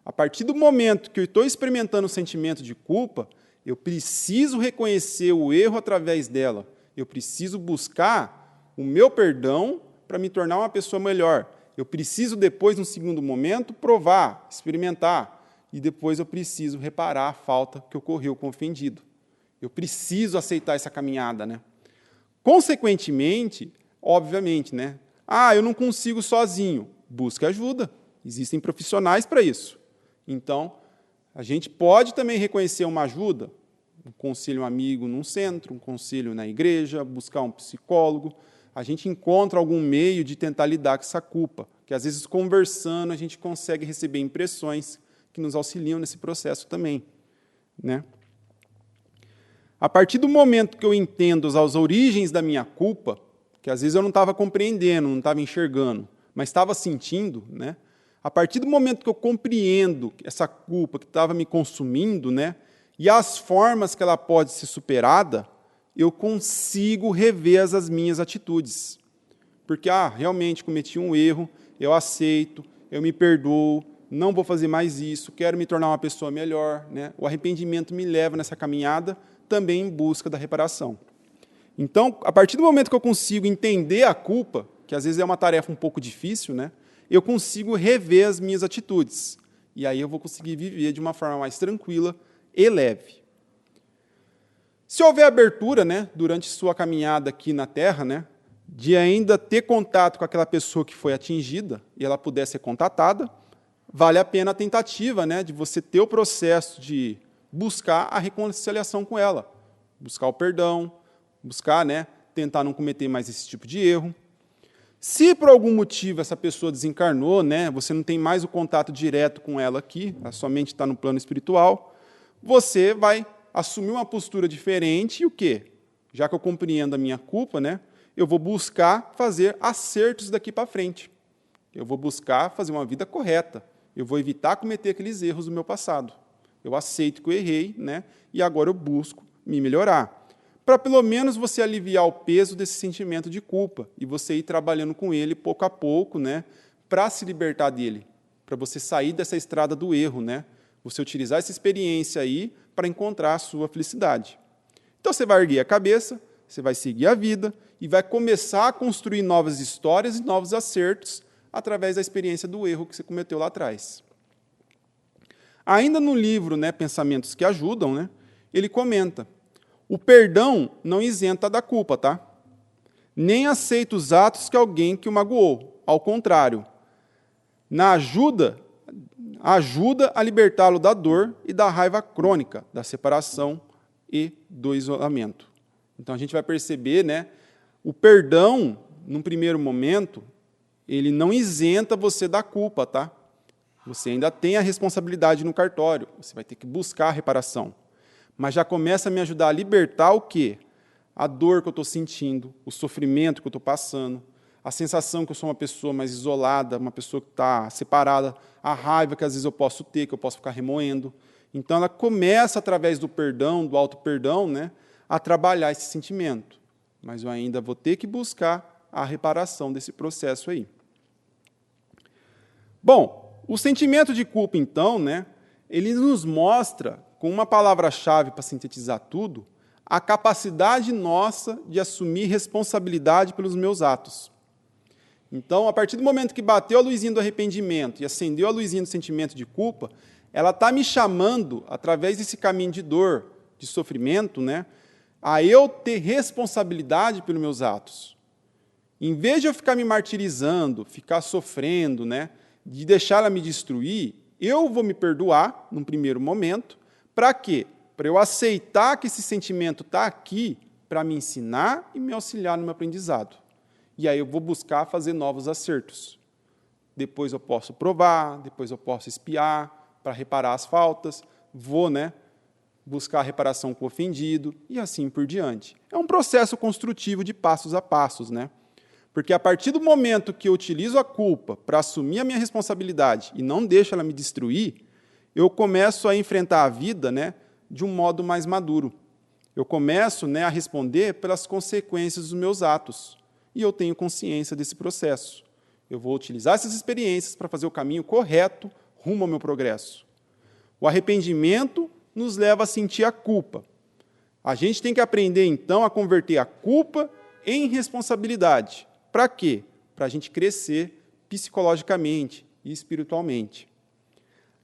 A partir do momento que eu estou experimentando o sentimento de culpa, eu preciso reconhecer o erro através dela, eu preciso buscar o meu perdão para me tornar uma pessoa melhor. Eu preciso, depois, num segundo momento, provar, experimentar, e depois eu preciso reparar a falta que ocorreu com o ofendido. Eu preciso aceitar essa caminhada, né? Consequentemente, obviamente, né? Eu não consigo sozinho. Busque ajuda. Existem profissionais para isso. Então, a gente pode também reconhecer uma ajuda, um conselho amigo num centro, um conselho na igreja, buscar um psicólogo. A gente encontra algum meio de tentar lidar com essa culpa, que às vezes conversando a gente consegue receber impressões que nos auxiliam nesse processo também, né? A partir do momento que eu entendo as origens da minha culpa, que às vezes eu não estava compreendendo, não estava enxergando, mas estava sentindo, né? A partir do momento que eu compreendo essa culpa que estava me consumindo, né, e as formas que ela pode ser superada, eu consigo rever as minhas atitudes. Porque, realmente cometi um erro, eu aceito, eu me perdoo, não vou fazer mais isso, quero me tornar uma pessoa melhor, né? O arrependimento me leva nessa caminhada também em busca da reparação. Então, a partir do momento que eu consigo entender a culpa, que às vezes é uma tarefa um pouco difícil, né, eu consigo rever as minhas atitudes. E aí eu vou conseguir viver de uma forma mais tranquila e leve. Se houver abertura, né, durante sua caminhada aqui na Terra, né, de ainda ter contato com aquela pessoa que foi atingida e ela puder ser contatada, vale a pena a tentativa, né, de você ter o processo de buscar a reconciliação com ela, buscar o perdão, buscar, né, tentar não cometer mais esse tipo de erro. Se por algum motivo essa pessoa desencarnou, né, você não tem mais o contato direto com ela aqui, ela somente está no plano espiritual, você vai assumir uma postura diferente e o quê? Já que eu compreendo a minha culpa, né, eu vou buscar fazer acertos daqui para frente. Eu vou buscar fazer uma vida correta. Eu vou evitar cometer aqueles erros do meu passado. Eu aceito que eu errei, né, e agora eu busco me melhorar. Para pelo menos você aliviar o peso desse sentimento de culpa e você ir trabalhando com ele pouco a pouco, né, para se libertar dele, para você sair dessa estrada do erro, né, você utilizar essa experiência aí para encontrar a sua felicidade. Então você vai erguer a cabeça, você vai seguir a vida e vai começar a construir novas histórias e novos acertos através da experiência do erro que você cometeu lá atrás. Ainda no livro, né, Pensamentos que Ajudam, né, ele comenta: o perdão não isenta da culpa, tá? Nem aceita os atos que alguém que o magoou. Ao contrário, ajuda a libertá-lo da dor e da raiva crônica, da separação e do isolamento. Então a gente vai perceber, né, o perdão, num primeiro momento, ele não isenta você da culpa, tá? Você ainda tem a responsabilidade no cartório, você vai ter que buscar a reparação. Mas já começa a me ajudar a libertar o quê? A dor que eu estou sentindo, o sofrimento que eu estou passando, a sensação que eu sou uma pessoa mais isolada, uma pessoa que está separada, a raiva que às vezes eu posso ter, que eu posso ficar remoendo. Então ela começa, através do perdão, do auto-perdão, né, a trabalhar esse sentimento. Mas eu ainda vou ter que buscar a reparação desse processo aí. Bom, o sentimento de culpa, então, né, ele nos mostra, com uma palavra-chave para sintetizar tudo, a capacidade nossa de assumir responsabilidade pelos meus atos. Então, a partir do momento que bateu a luzinha do arrependimento e acendeu a luzinha do sentimento de culpa, ela está me chamando, através desse caminho de dor, de sofrimento, né, a eu ter responsabilidade pelos meus atos. Em vez de eu ficar me martirizando, ficar sofrendo, né, de deixar ela me destruir, eu vou me perdoar, num primeiro momento. Para quê? Para eu aceitar que esse sentimento está aqui para me ensinar e me auxiliar no meu aprendizado. E aí eu vou buscar fazer novos acertos. Depois eu posso provar, depois eu posso espiar, para reparar as faltas, vou, né, buscar a reparação com o ofendido e assim por diante. É um processo construtivo de passos a passos, né? Porque a partir do momento que eu utilizo a culpa para assumir a minha responsabilidade e não deixo ela me destruir, eu começo a enfrentar a vida, né, de um modo mais maduro. Eu começo, né, a responder pelas consequências dos meus atos. E eu tenho consciência desse processo. Eu vou utilizar essas experiências para fazer o caminho correto rumo ao meu progresso. O arrependimento nos leva a sentir a culpa. A gente tem que aprender, então, a converter a culpa em responsabilidade. Para quê? Para a gente crescer psicologicamente e espiritualmente.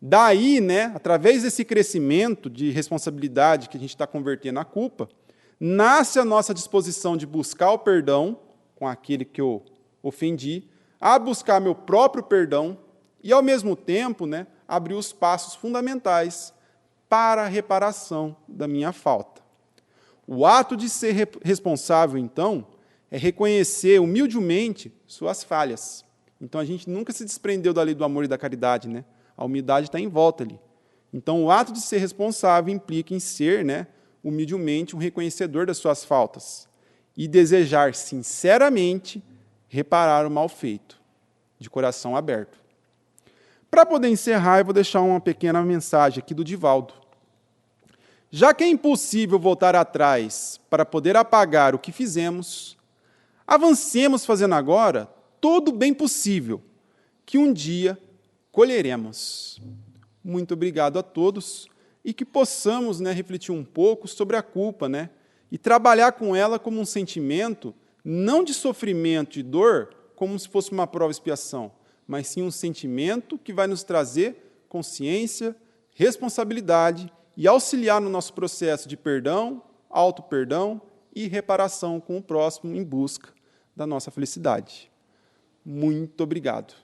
Daí, né, através desse crescimento de responsabilidade que a gente está convertendo a culpa, nasce a nossa disposição de buscar o perdão com aquele que eu ofendi, a buscar meu próprio perdão e, ao mesmo tempo, né, abrir os passos fundamentais para a reparação da minha falta. O ato de ser responsável, então, é reconhecer humildemente suas falhas. Então, a gente nunca se desprendeu da lei do amor e da caridade, né? A humildade está em volta ali. Então, o ato de ser responsável implica em ser, né, humildemente, um reconhecedor das suas faltas e desejar sinceramente reparar o mal feito, de coração aberto. Para poder encerrar, eu vou deixar uma pequena mensagem aqui do Divaldo. Já que é impossível voltar atrás para poder apagar o que fizemos, avancemos fazendo agora todo o bem possível, que um dia colheremos. Muito obrigado a todos e que possamos, né, refletir um pouco sobre a culpa, né, e trabalhar com ela como um sentimento, não de sofrimento e dor, como se fosse uma prova e expiação, mas sim um sentimento que vai nos trazer consciência, responsabilidade e auxiliar no nosso processo de perdão, auto-perdão e reparação com o próximo em busca da nossa felicidade. Muito obrigado.